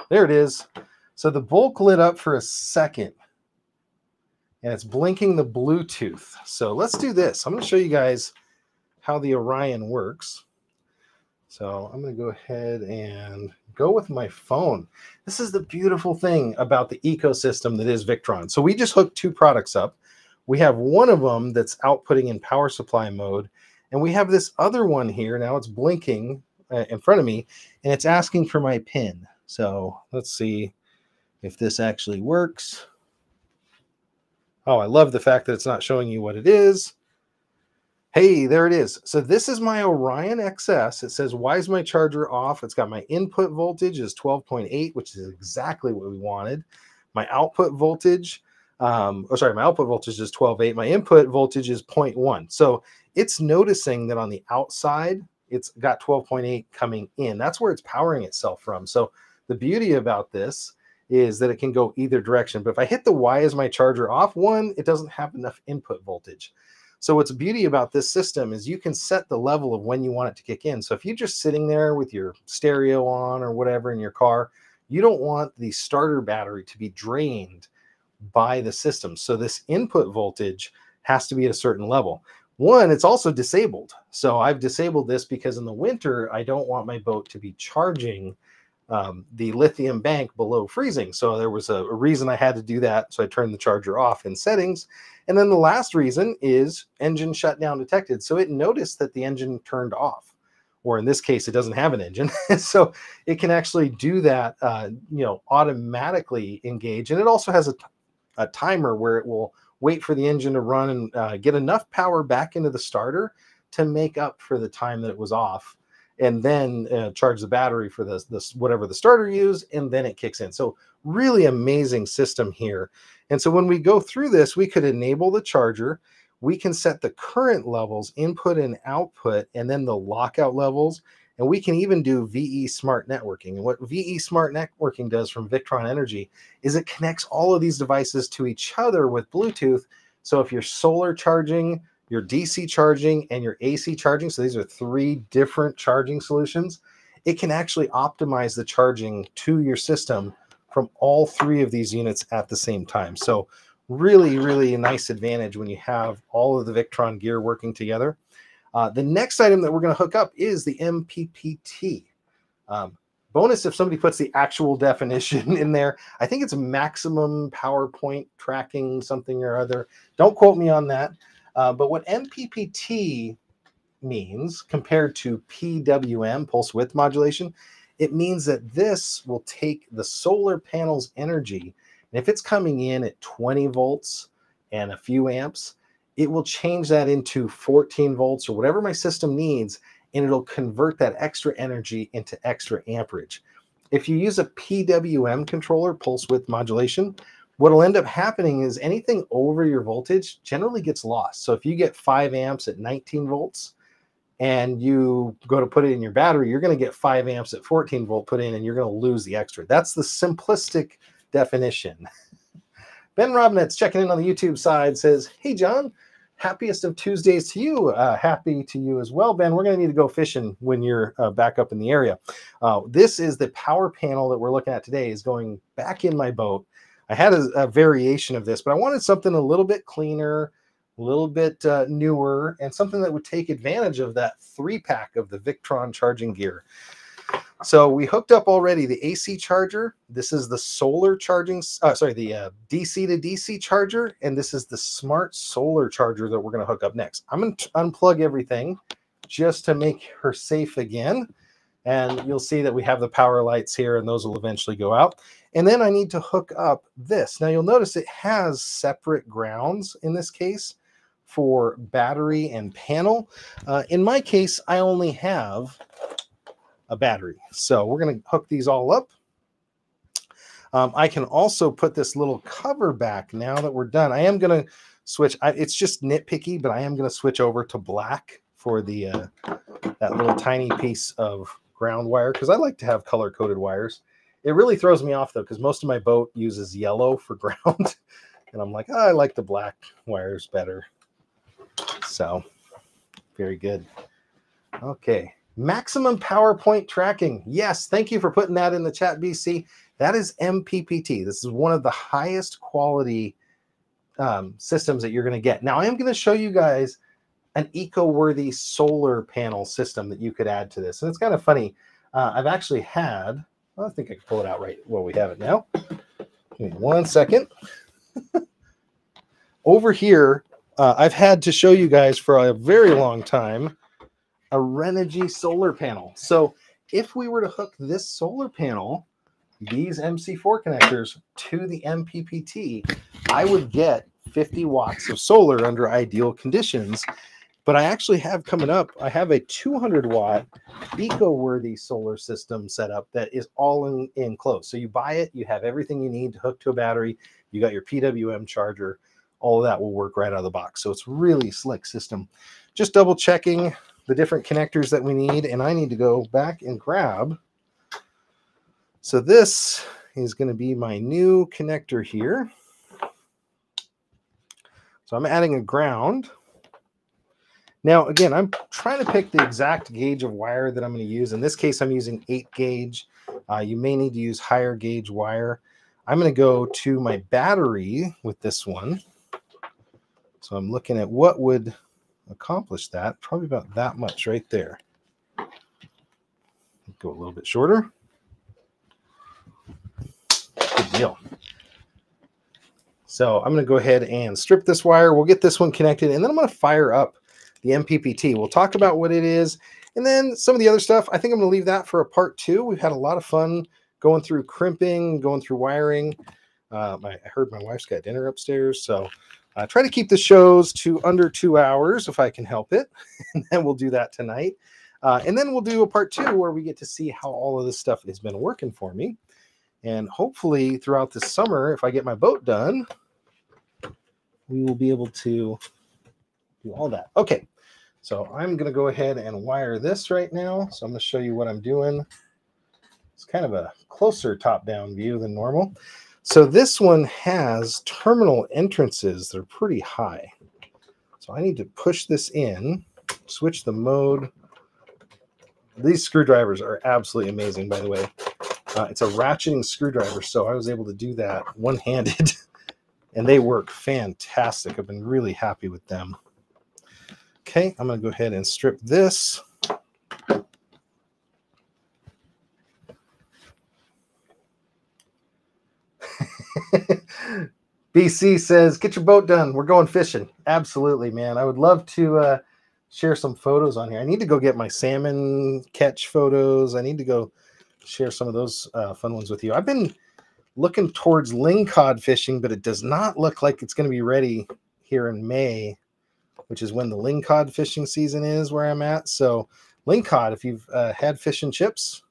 There it is. So the bulk lit up for a second and it's blinking the Bluetooth. So let's do this. I'm going to show you guys how the Orion works. So I'm going to go ahead and go with my phone. This is the beautiful thing about the ecosystem that is Victron. So we just hooked two products up. We have one of them that's outputting in power supply mode, and we have this other one here. Now it's blinking in front of me, and it's asking for my PIN. So let's see if this actually works. Oh, I love the fact that it's not showing you what it is. Hey, there it is. So this is my Orion XS. It says, why is my charger off? It's got my input voltage is 12.8, which is exactly what we wanted. My output voltage, my output voltage is 12.8. My input voltage is 0.1. So it's noticing that on the outside, it's got 12.8 coming in. That's where it's powering itself from. So the beauty about this is that it can go either direction. But if I hit the why is my charger off, one, it doesn't have enough input voltage. So what's beauty about this system is you can set the level of when you want it to kick in. So if you're just sitting there with your stereo on or whatever in your car, you don't want the starter battery to be drained by the system. So this input voltage has to be at a certain level. One, it's also disabled. So I've disabled this because in the winter, I don't want my boat to be charging the lithium bank below freezing. So there was a reason I had to do that. So I turned the charger off in settings. And then the last reason is engine shutdown detected. So it noticed that the engine turned off, or in this case, it doesn't have an engine. So it can actually do that, automatically engage. And it also has a timer where it will wait for the engine to run and get enough power back into the starter to make up for the time that it was off, and then charge the battery for this whatever the starter used, and then it kicks in. So really amazing system here. And so when we go through this, we could enable the charger. We can set the current levels, input and output, and then the lockout levels. And we can even do VE Smart Networking. And what VE Smart Networking does from Victron Energy is it connects all of these devices to each other with Bluetooth So if you're solar charging, your DC charging, and your AC charging, so these are 3 different charging solutions, it can actually optimize the charging to your system from all 3 of these units at the same time. So really, really a nice advantage when you have all of the Victron gear working together. The next item that we're going to hook up is the MPPT. Bonus if somebody puts the actual definition in there. I think it's maximum power point tracking something or other. Don't quote me on that. But what MPPT means compared to PWM, pulse width modulation, it means that this will take the solar panel's energy, and if it's coming in at 20 volts and a few amps, it will change that into 14 volts or whatever my system needs, and it'll convert that extra energy into extra amperage. If you use a PWM controller, pulse width modulation, what'll end up happening is anything over your voltage generally gets lost. So if you get 5 amps at 19 volts and you go to put it in your battery, you're going to get 5 amps at 14 volt put in, and you're going to lose the extra. That's the simplistic definition. Ben Robinet's checking in on the YouTube side says, hey, John, happiest of Tuesdays to you. Happy to you as well, Ben. We're going to need to go fishing when you're back up in the area. This is the power panel that we're looking at today, is going back in my boat. I had a variation of this, but I wanted something a little bit cleaner, a little bit newer, and something that would take advantage of that 3-pack of the Victron charging gear. So we hooked up already the AC charger. This is the solar charging, the DC to DC charger, and this is the smart solar charger that we're going to hook up next. I'm going to unplug everything just to make her safe again, and you'll see that we have the power lights here, and those will eventually go out. And then I need to hook up this. Now you'll notice it has separate grounds in this case for battery and panel. In my case, I only have a battery. So we're going to hook these all up. I can also put this little cover back now that we're done. I am going to switch. It's just nitpicky, but I am going to switch over to black for the that little tiny piece of ground wire, because I like to have color-coded wires. It really throws me off, though, because most of my boat uses yellow for ground. And I'm like, oh, I like the black wires better. So, very good. Okay. Maximum power point tracking. Yes, thank you for putting that in the chat, BC. That is MPPT. This is one of the highest quality systems that you're going to get. Now, I am going to show you guys an eco-worthy solar panel system that you could add to this. And it's kind of funny. I've actually had, well, I think I can pull it out right where we have it now. Give me 1 second. Over here, I've had to show you guys for a very long time a Renogy solar panel. So if we were to hook this solar panel, these MC4 connectors, to the MPPT, I would get 50 watts of solar under ideal conditions. But I actually have coming up, I have a 200 watt eco-worthy solar system set up that is all enclosed. So you buy it, you have everything you need to hook to a battery, you got your PWM charger, all of that will work right out of the box. So it's really slick system. Just double checking the different connectors that we need, and I need to go back and grab. So this is going to be my new connector here. So I'm adding a ground. Now, again, I'm trying to pick the exact gauge of wire that I'm going to use. In this case, I'm using 8 gauge. You may need to use higher gauge wire. I'm going to go to my battery with this one. So I'm looking at what would accomplish that. Probably about that much right there. Go a little bit shorter. Good deal. So I'm going to go ahead and strip this wire. We'll get this one connected, and then I'm going to fire up the MPPT. We'll talk about what it is, and then some of the other stuff. I think I'm going to leave that for a part 2. We've had a lot of fun going through crimping, going through wiring. I heard my wife's got dinner upstairs, so I try to keep the shows to under 2 hours if I can help it, and then we'll do that tonight. And then we'll do a part 2 where we get to see how all of this stuff has been working for me. And hopefully throughout the summer, if I get my boat done, we will be able to do all that. Okay, so I'm going to go ahead and wire this right now. So I'm going to show you what I'm doing. It's kind of a closer top-down view than normal. So this one has terminal entrances that are pretty high. So I need to push this in, switch the mode. These screwdrivers are absolutely amazing, by the way. It's a ratcheting screwdriver, so I was able to do that one-handed, and they work fantastic. I've been really happy with them. Okay, I'm going to go ahead and strip this. BC says, get your boat done. We're going fishing. Absolutely, man. I would love to share some photos on here. I need to go get my salmon catch photos. I need to go share some of those fun ones with you. I've been looking towards lingcod fishing, but it does not look like it's going to be ready here in May, which is when the lingcod fishing season is where I'm at. So lingcod, if you've had fish and chips,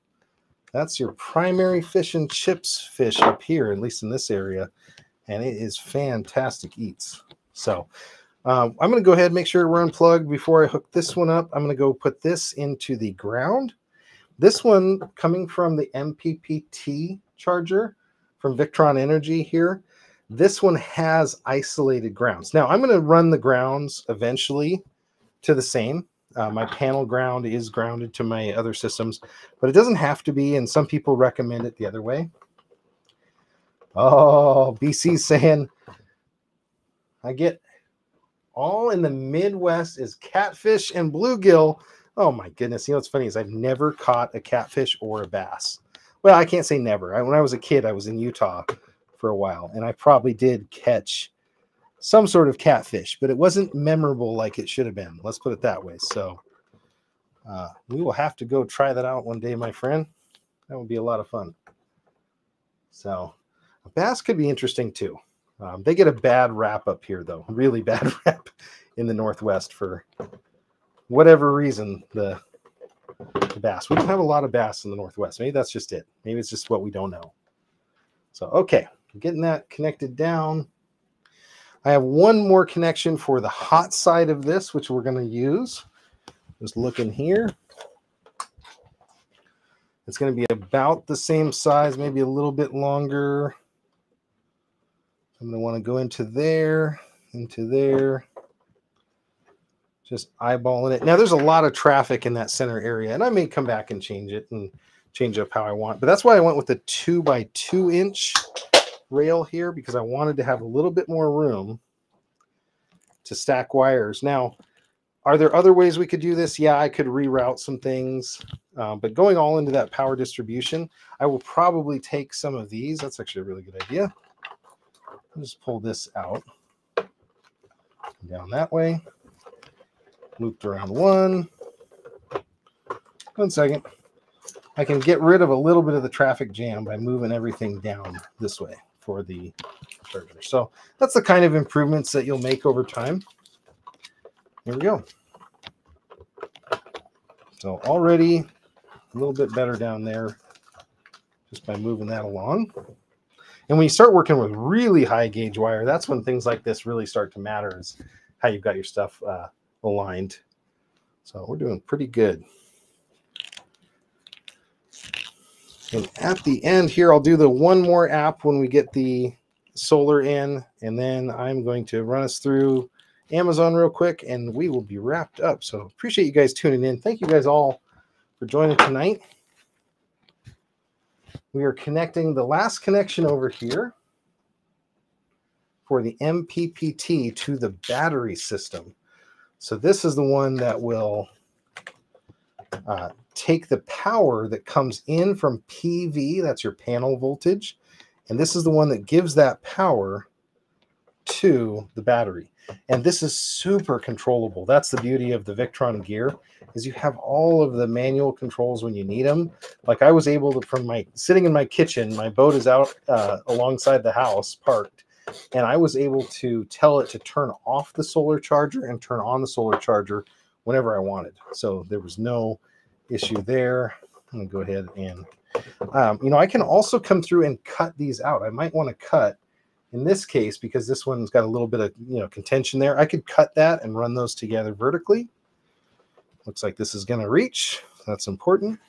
that's your primary fish and chips fish up here, at least in this area. And it is fantastic eats. So I'm going to go ahead and make sure we're unplugged before I hook this one up. I'm going to go put this into the ground. This one coming from the MPPT charger from Victron Energy here. This one has isolated grounds. Now I'm going to run the grounds eventually to the same. My panel ground is grounded to my other systems, but it doesn't have to be. And some people recommend it the other way. Oh, BC's saying, I get all in the Midwest is catfish and bluegill. Oh my goodness. You know what's funny is I've never caught a catfish or a bass. Well, I can't say never. When I was a kid, I was in Utah for a while, and I probably did catch some sort of catfish, but it wasn't memorable like it should have been. Let's put it that way. So we will have to go try that out one day, my friend. That would be a lot of fun. So a bass could be interesting too. They get a bad rap up here, though. Really bad rap in the Northwest for whatever reason. The bass. We don't have a lot of bass in the Northwest. Maybe that's just it. Maybe it's just what we don't know. So, okay. Getting that connected down. I have one more connection for the hot side of this, which we're going to use. Just look in here. It's going to be about the same size, maybe a little bit longer. I'm going to want to go into there, just eyeballing it. Now, there's a lot of traffic in that center area, and I may come back and change it and change up how I want. But that's why I went with the 2x2 inch rail here, because I wanted to have a little bit more room to stack wires. Now, are there other ways we could do this? Yeah, I could reroute some things, but going all into that power distribution, I will probably take some of these. That's actually a really good idea. I'll just pull this out, down that way, looped around one. 1 second. I can get rid of a little bit of the traffic jam by moving everything down this way for the charger. So that's the kind of improvements that you'll make over time. Here we go. So already a little bit better down there just by moving that along. And when you start working with really high gauge wire, that's when things like this really start to matter, is how you've got your stuff aligned. So we're doing pretty good. And at the end here, I'll do the one more app when we get the solar in, and then I'm going to run us through Amazon real quick, and we will be wrapped up. So appreciate you guys tuning in. Thank you guys all for joining tonight. We are connecting the last connection over here for the MPPT to the battery system. So this is the one that will take the power that comes in from PV, that's your panel voltage, and this is the one that gives that power to the battery. And this is super controllable. That's the beauty of the Victron gear, is you have all of the manual controls when you need them. Like I was able to, from sitting in my kitchen, my boat is out alongside the house parked, and I was able to tell it to turn off the solar charger and turn on the solar charger whenever I wanted. So there was no issue there. I'm gonna go ahead and, I can also come through and cut these out. I might want to cut, in this case, because this one's got a little bit of, contention there, I could cut that and run those together vertically. Looks like this is going to reach. That's important.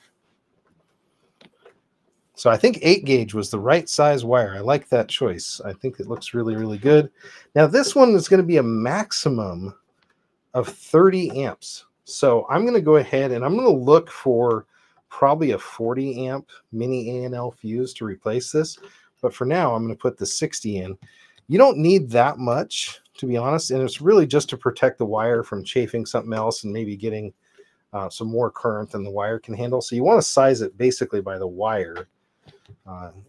So I think 8 gauge was the right size wire. I like that choice. I think it looks really, really good. Now this one is going to be a maximum of 30 amps. So I'm going to go ahead and I'm going to look for probably a 40 amp mini A&L fuse to replace this. But for now, I'm going to put the 60 in. You don't need that much, to be honest. And it's really just to protect the wire from chafing something else and maybe getting some more current than the wire can handle. So you want to size it basically by the wire.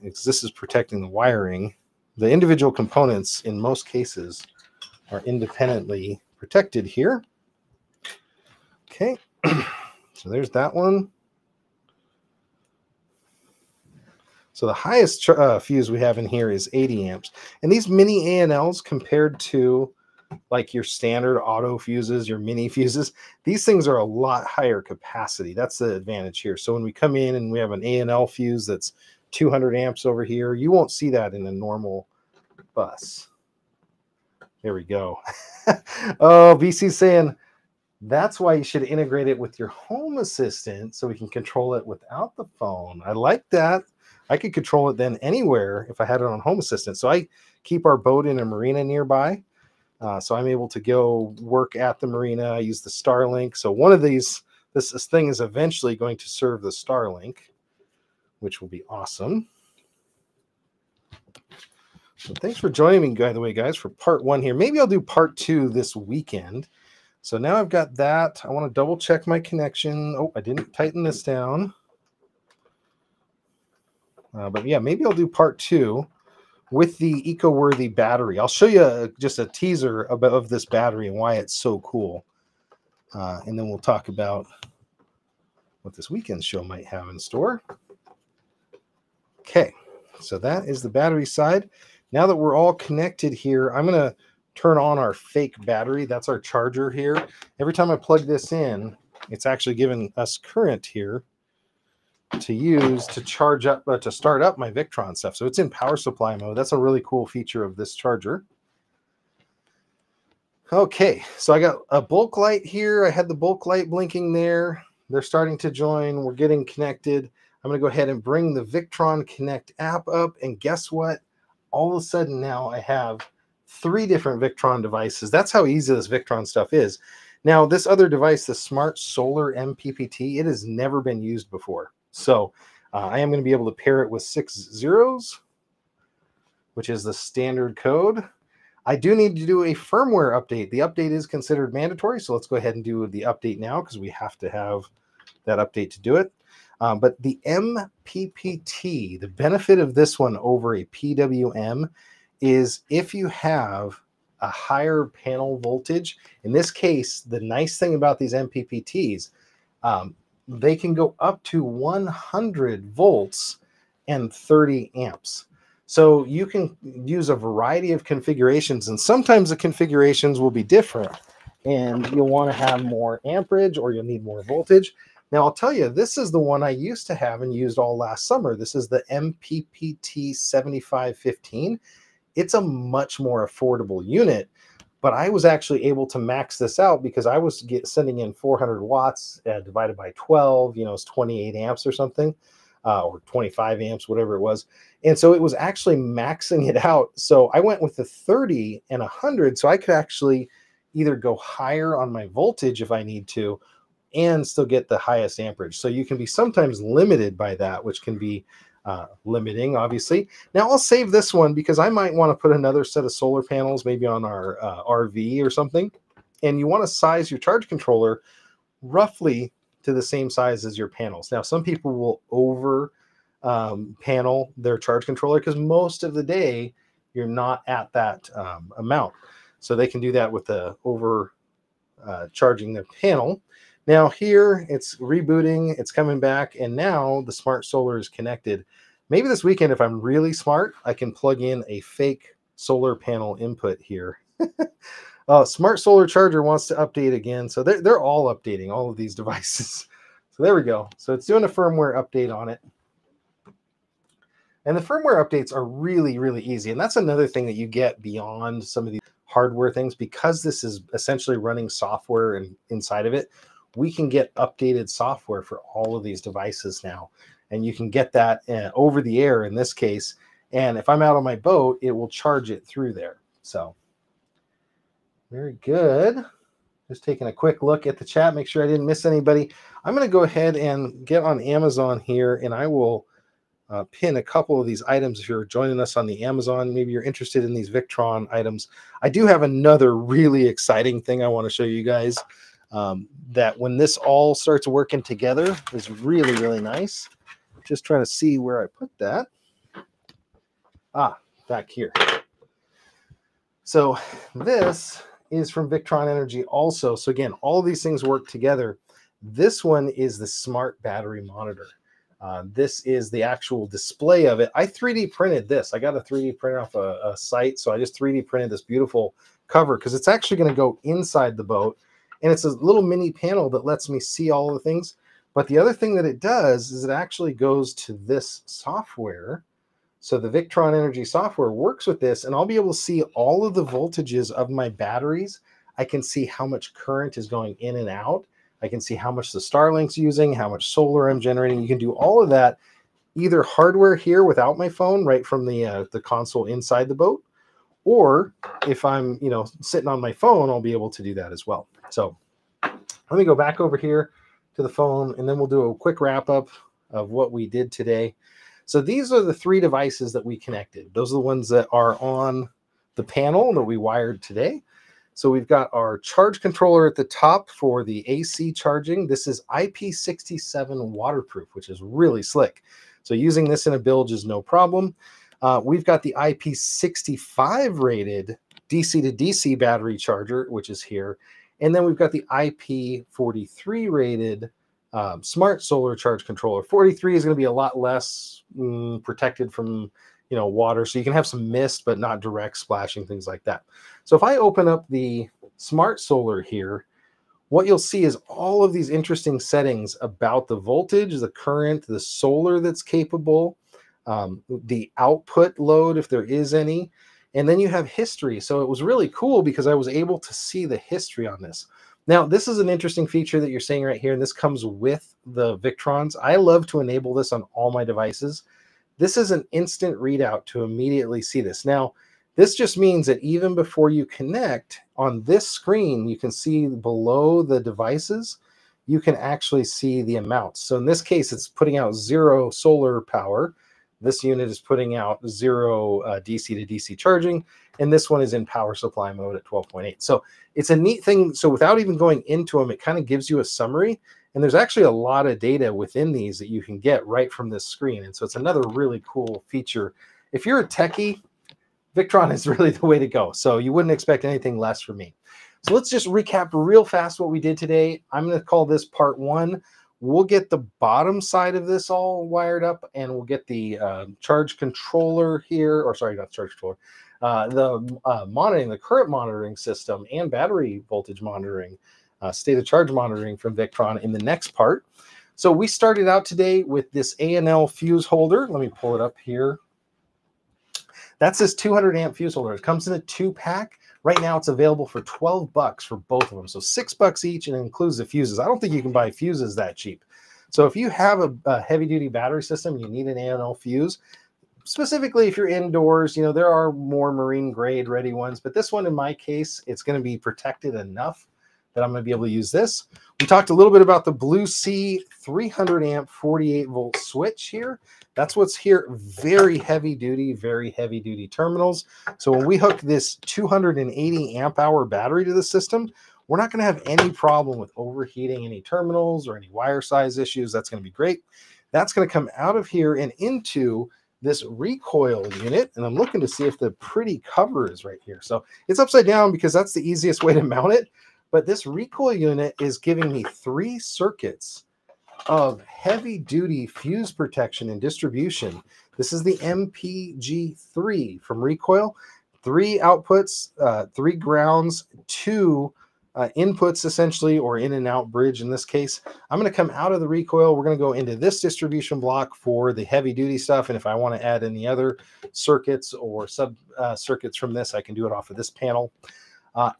This is protecting the wiring. The individual components in most cases are independently protected here. Okay, so there's that one. So the highest fuse we have in here is 80 amps. And these mini A&Ls compared to like your standard auto fuses, your mini fuses, these things are a lot higher capacity. That's the advantage here. So when we come in and we have an A&L fuse that's 200 amps over here, you won't see that in a normal bus. There we go. Oh, BC's saying, that's why you should integrate it with your home assistant so we can control it without the phone. I like that. I could control it then anywhere if I had it on home assistant. So I keep our boat in a marina nearby. So I'm able to go work at the marina. I use the Starlink. So one of these, this thing is eventually going to serve the Starlink, which will be awesome. So thanks for joining me, by the way, guys, for part 1 here. Maybe I'll do part 2 this weekend. So now I've got that. I want to double check my connection. Oh, I didn't tighten this down. But yeah, maybe I'll do part 2 with the eco-worthy battery. I'll show you just a teaser of this battery and why it's so cool. And then we'll talk about what this weekend show might have in store. Okay, so that is the battery side. Now that we're all connected here, I'm going to turn on our fake battery. That's our charger here. Every time I plug this in, it's actually giving us current here to use to charge up, to start up my Victron stuff. So it's in power supply mode. That's a really cool feature of this charger. Okay, so I got a bulk light here. I had the bulk light blinking there. They're starting to join. We're getting connected. I'm going to go ahead and bring the Victron Connect app up. And guess what? All of a sudden now I have 3 different Victron devices. That's how easy this Victron stuff is. Now, this other device, the Smart Solar MPPT, it has never been used before. So I am going to be able to pair it with 6 zeros, which is the standard code. I do need to do a firmware update. The update is considered mandatory, so let's go ahead and do the update now because we have to have that update to do it. But the MPPT, the benefit of this one over a PWM is if you have a higher panel voltage. In this case, the nice thing about these MPPTs, they can go up to 100 volts and 30 amps. So you can use a variety of configurations, and sometimes the configurations will be different, and you'll want to have more amperage or you'll need more voltage. Now, I'll tell you, this is the one I used to have and used all last summer. This is the MPPT 7515. It's a much more affordable unit, but I was actually able to max this out because I was sending in 400 watts divided by 12, you know, it's 28 amps or something, or 25 amps, whatever it was. And so it was actually maxing it out. So I went with the 30 and 100, so I could actually either go higher on my voltage if I need to, and still get the highest amperage. So you can be sometimes limited by that, which can be limiting, obviously. Now I'll save this one because I might want to put another set of solar panels, maybe on our RV or something. And you want to size your charge controller roughly to the same size as your panels. Now, some people will over panel their charge controller because most of the day you're not at that amount. So they can do that with the over charging their panel. Now here it's rebooting, it's coming back, and now the Smart Solar is connected. Maybe this weekend, if I'm really smart, I can plug in a fake solar panel input here. Smart Solar Charger wants to update again. So they're all updating, all of these devices. So there we go. So it's doing a firmware update on it. And the firmware updates are really, really easy. And that's another thing that you get beyond some of these hardware things. Because this is essentially running software and inside of it, we can get updated software for all of these devices now. and you can get that over the air in this case. And if I'm out on my boat, it will charge it through there. So very good. Just taking a quick look at the chat, make sure I didn't miss anybody. I'm going to go ahead and get on Amazon here, and I will pin a couple of these items if you're joining us on the Amazon. Maybe you're interested in these Victron items. I do have another really exciting thing I want to show you guys that when this all starts working together is really, really nice. Just trying to see where I put that. Back here. So this is from Victron Energy also. So again, all these things work together. This one is the smart battery monitor. This is the actual display of it. I 3D printed this. I got a 3D printer off a site, so I just 3D printed this beautiful cover because it's actually going to go inside the boat, and it's a little mini panel that lets me see all the things. But the other thing that it does is it actually goes to this software. So the Victron Energy software works with this, and I'll be able to see all of the voltages of my batteries. I can see how much current is going in and out. I can see how much the Starlink's using, how much solar I'm generating. You can do all of that either hardware here without my phone, right from the console inside the boat, or if I'm sitting on my phone, I'll be able to do that as well. So let me go back over here to the phone, and then we'll do a quick wrap up of what we did today. So these are the 3 devices that we connected. Those are the ones that are on the panel that we wired today. So we've got our charge controller at the top for the AC charging. This is IP67 waterproof, which is really slick. So using this in a bilge is no problem. We've got the IP65 rated DC to DC battery charger, which is here. And then we've got the IP43 rated smart solar charge controller. 43 is going to be a lot less protected from water, so you can have some mist but not direct splashing, things like that. So if I open up the smart solar here, what you'll see is all of these interesting settings about the voltage, the current, the solar that's capable, the output load if there is any, and then you have history. So it was really cool because I was able to see the history on this. Now, this is an interesting feature that you're seeing right here, and this comes with the Victrons. I love to enable this on all my devices. This is an instant readout to immediately see this. Now, this just means that even before you connect, on this screen, you can see below the devices, you can actually see the amounts. So in this case, it's putting out 0 solar power. This unit is putting out 0 DC to DC charging, and this one is in power supply mode at 12.8. So it's a neat thing. So without even going into them, it kind of gives you a summary. And there's actually a lot of data within these that you can get right from this screen. And so it's another really cool feature. If you're a techie, Victron is really the way to go. So you wouldn't expect anything less from me. So let's just recap real fast what we did today. I'm going to call this part 1. We'll get the bottom side of this all wired up, and we'll get the charge controller here, or sorry, not charge controller, monitoring, the current monitoring system and battery voltage monitoring, state of charge monitoring from Victron in the next part. So we started out today with this A&L fuse holder. Let me pull it up here. That's this 200 amp fuse holder. It comes in a 2-pack. Right now it's available for $12 for both of them. So $6 each, and it includes the fuses. I don't think you can buy fuses that cheap. So if you have a heavy duty battery system, you need an A&L fuse. Specifically, if you're indoors, there are more marine grade ready ones, but this one in my case, it's going to be protected enough that I'm going to be able to use this. We talked a little bit about the Blue Sea 300 amp 48 volt switch here. That's what's here. Very heavy duty terminals. So when we hook this 280 amp hour battery to the system, we're not going to have any problem with overheating any terminals or any wire size issues. That's going to be great. That's going to come out of here and into this Recoil unit, and I'm looking to see if the pretty cover is right here. So it's upside down because that's the easiest way to mount it. But this Recoil unit is giving me 3 circuits of heavy duty fuse protection and distribution. This is the MPG3 from Recoil. 3 outputs, 3 grounds, 2 inputs essentially, or in and out bridge in this case. I'm going to come out of the Recoil. We're going to go into this distribution block for the heavy duty stuff. And if I want to add any other circuits or sub circuits from this, I can do it off of this panel.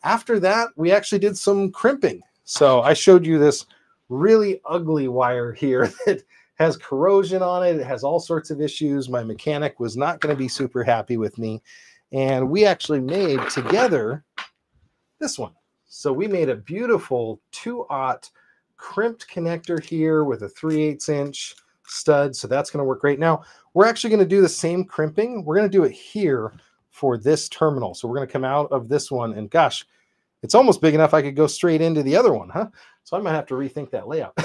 After that, we actually did some crimping. So I showed you this really ugly wire here that has corrosion on it. It has all sorts of issues. My mechanic was not going to be super happy with me. And we actually made together this one. So we made a beautiful 2/0 crimped connector here with a 3/8 inch stud. So that's going to work great. Now, we're actually going to do the same crimping. We're going to do it here for this terminal. So we're going to come out of this one, and gosh, it's almost big enough I could go straight into the other one, huh? So I might have to rethink that layout.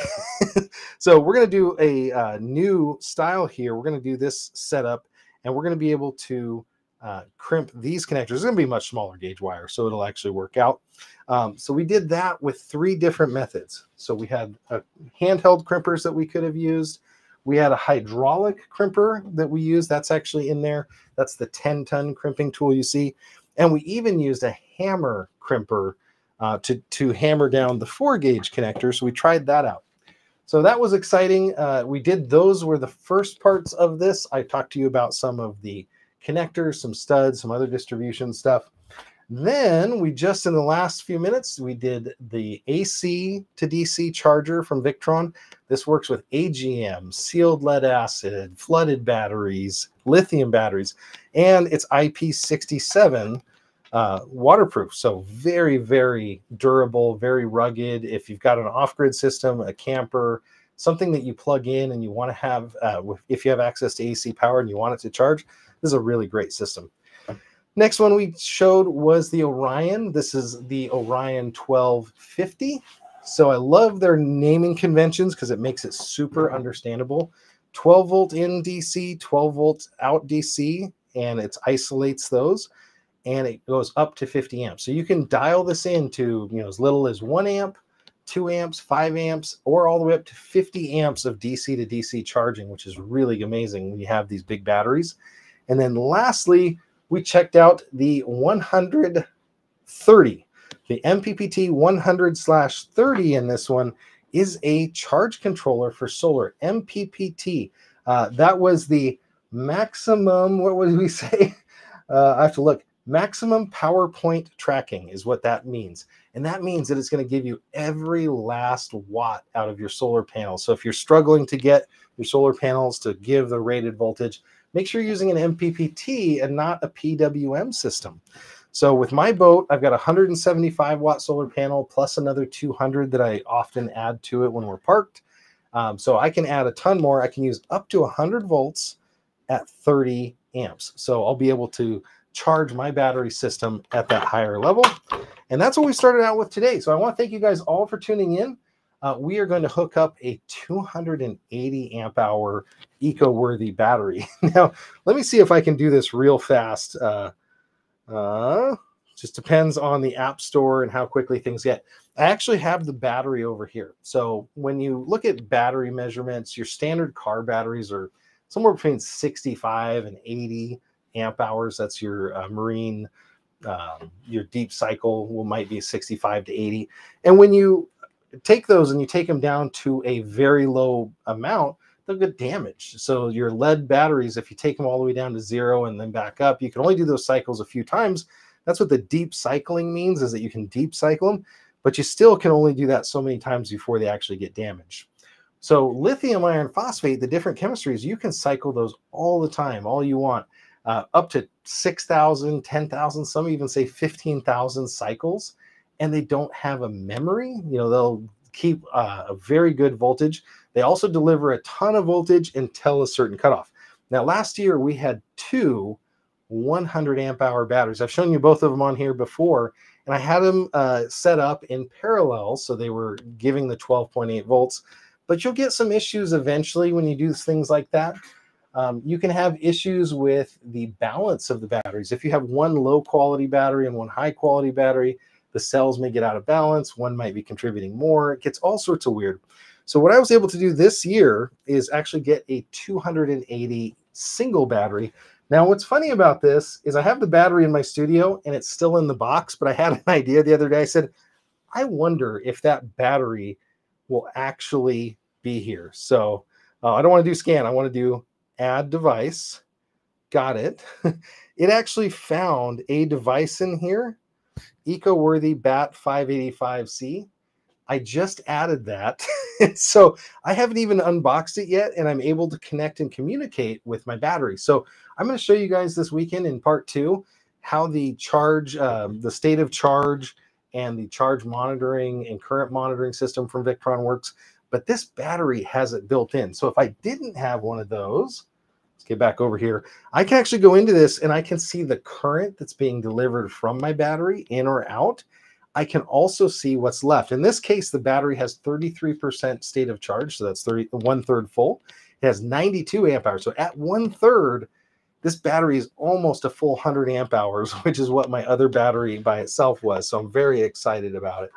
So we're going to do a new style here. We're going to do this setup, and we're going to be able to crimp these connectors. It's going to be much smaller gauge wire, so it'll actually work out. So we did that with 3 different methods. So we had handheld crimpers that we could have used. We had a hydraulic crimper that we used. That's actually in there. That's the 10-ton crimping tool you see. And we even used a hammer crimper to hammer down the 4-gauge connector. So we tried that out. So that was exciting. We did, those were the first parts of this. I talked to you about some of the connectors, some studs, some other distribution stuff. Then we just, in the last few minutes, we did the AC to DC charger from Victron. This works with AGM, sealed lead acid, flooded batteries, lithium batteries, and it's IP67 waterproof. So very, very durable, very rugged. If you've got an off-grid system, a camper, something that you plug in and you want to have, if you have access to AC power and you want it to charge, this is a really great system. Next one we showed was the Orion. This is the Orion 1250. So I love their naming conventions because it makes it super understandable. 12 volt in DC, 12 volts out DC, and it isolates those, and it goes up to 50 amps. So you can dial this into, as little as 1 amp, 2 amps, 5 amps, or all the way up to 50 amps of DC to DC charging, which is really amazing when you have these big batteries. And then lastly, we checked out the 130. The MPPT 100/30 in this one is a charge controller for solar. MPPT. That was the maximum, what would we say? I have to look. Maximum power point tracking is what that means. And that means that it's going to give you every last watt out of your solar panel. So if you're struggling to get your solar panels to give the rated voltage, make sure you're using an MPPT and not a PWM system. So with my boat, I've got a 175 watt solar panel plus another 200 that I often add to it when we're parked. So I can add a ton more. I can use up to 100 volts at 30 amps. So I'll be able to charge my battery system at that higher level. And that's what we started out with today. So I want to thank you guys all for tuning in. We are going to hook up a 280 amp hour eco-worthy battery. Now, let me see if I can do this real fast. Just depends on the app store and how quickly things get. I actually have the battery over here. So when you look at battery measurements, your standard car batteries are somewhere between 65 and 80 amp hours. That's your marine, your deep cycle might be 65 to 80. And when you take those and you take them down to a very low amount, they'll get damaged. So your lead batteries, if you take them all the way down to 0 and then back up, you can only do those cycles a few times. That's what the deep cycling means, is that you can deep cycle them, but you still can only do that so many times before they actually get damaged. So lithium iron phosphate, the different chemistries, you can cycle those all the time, all you want, up to 6,000, 10,000, some even say 15,000 cycles. And they don't have a memory. They'll keep a very good voltage. They also deliver a ton of voltage until a certain cutoff. Now, last year we had 2 100 amp hour batteries. I've shown you both of them on here before, and I had them set up in parallel, so they were giving the 12.8 volts. But you'll get some issues eventually when you do things like that. You can have issues with the balance of the batteries. If you have one low quality battery and one high quality battery, the cells may get out of balance. One might be contributing more. It gets all sorts of weird. So what I was able to do this year is actually get a 280 single battery. Now, what's funny about this is I have the battery in my studio and it's still in the box, but I had an idea the other day. I said, I wonder if that battery will actually be here. So I don't want to do scan. I want to do add device. Got it. It actually found a device in here. Eco-worthy BAT 585C. I just added that. So I haven't even unboxed it yet, and I'm able to connect and communicate with my battery. So I'm going to show you guys this weekend in part 2 how the charge, the state of charge and the charge monitoring and current monitoring system from Victron works. But this battery has it built in. So if I didn't have one of those, let's get back over here, I can actually go into this and I can see the current that's being delivered from my battery in or out. I can also see what's left. In this case, the battery has 33% state of charge, so that's 1/3 full. It has 92 amp hours. So at 1/3, this battery is almost a full 100 amp hours, which is what my other battery by itself was. So I'm very excited about it.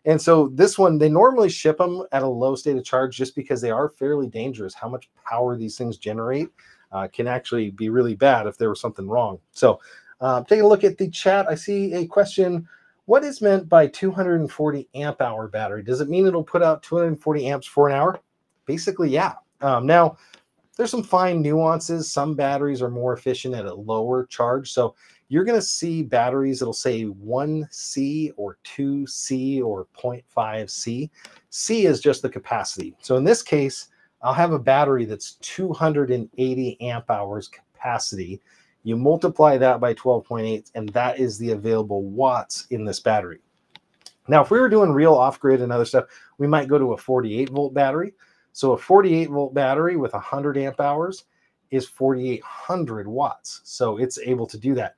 And so this one, they normally ship them at a low state of charge just because they are fairly dangerous. How much power these things generate can actually be really bad if there was something wrong. So taking a look at the chat, I see a question. What is meant by 240 amp hour battery? Does it mean it'll put out 240 amps for an hour? Basically, yeah. Now, there's some fine nuances. Some batteries are more efficient at a lower charge. So you're going to see batteries that'll say 1C or 2C or 0.5C. C is just the capacity. So in this case, I'll have a battery that's 280 amp hours capacity. You multiply that by 12.8, and that is the available watts in this battery. Now, if we were doing real off-grid and other stuff, we might go to a 48-volt battery. So a 48-volt battery with 100 amp hours is 4,800 watts. So it's able to do that.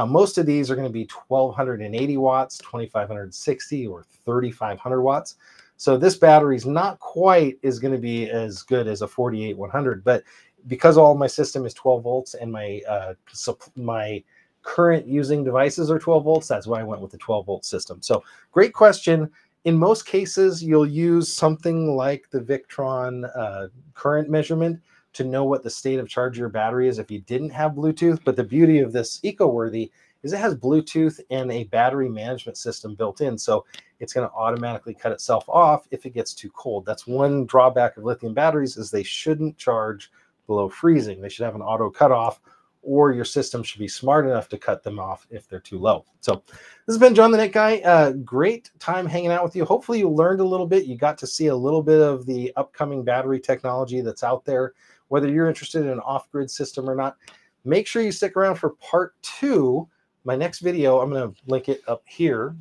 Most of these are going to be 1,280 watts, 2,560, or 3,500 watts. So this battery is not quite going to be as good as a 48-100, but because all my system is 12 volts and my current using devices are 12 volts, that's why I went with the 12-volt system. So great question. In most cases, you'll use something like the Victron current measurement to know what the state of charge of your battery is if you didn't have Bluetooth. But the beauty of this EcoWorthy is it has Bluetooth and a battery management system built in. So it's going to automatically cut itself off if it gets too cold. That's one drawback of lithium batteries, is they shouldn't charge below freezing. They should have an auto cutoff, or your system should be smart enough to cut them off if they're too low. So this has been John the Net Guy. Great time hanging out with you. Hopefully you learned a little bit. You got to see a little bit of the upcoming battery technology that's out there. Whether you're interested in an off-grid system or not, make sure you stick around for part 2. My next video, I'm going to link it up here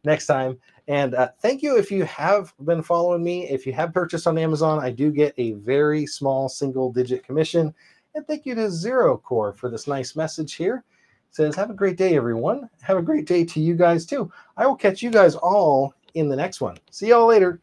next time. And thank you if you have been following me. If you have purchased on Amazon, I do get a very small single-digit commission. And thank you to Zero Core for this nice message here. It says, have a great day, everyone. Have a great day to you guys, too. I will catch you guys all in the next one. See y'all later.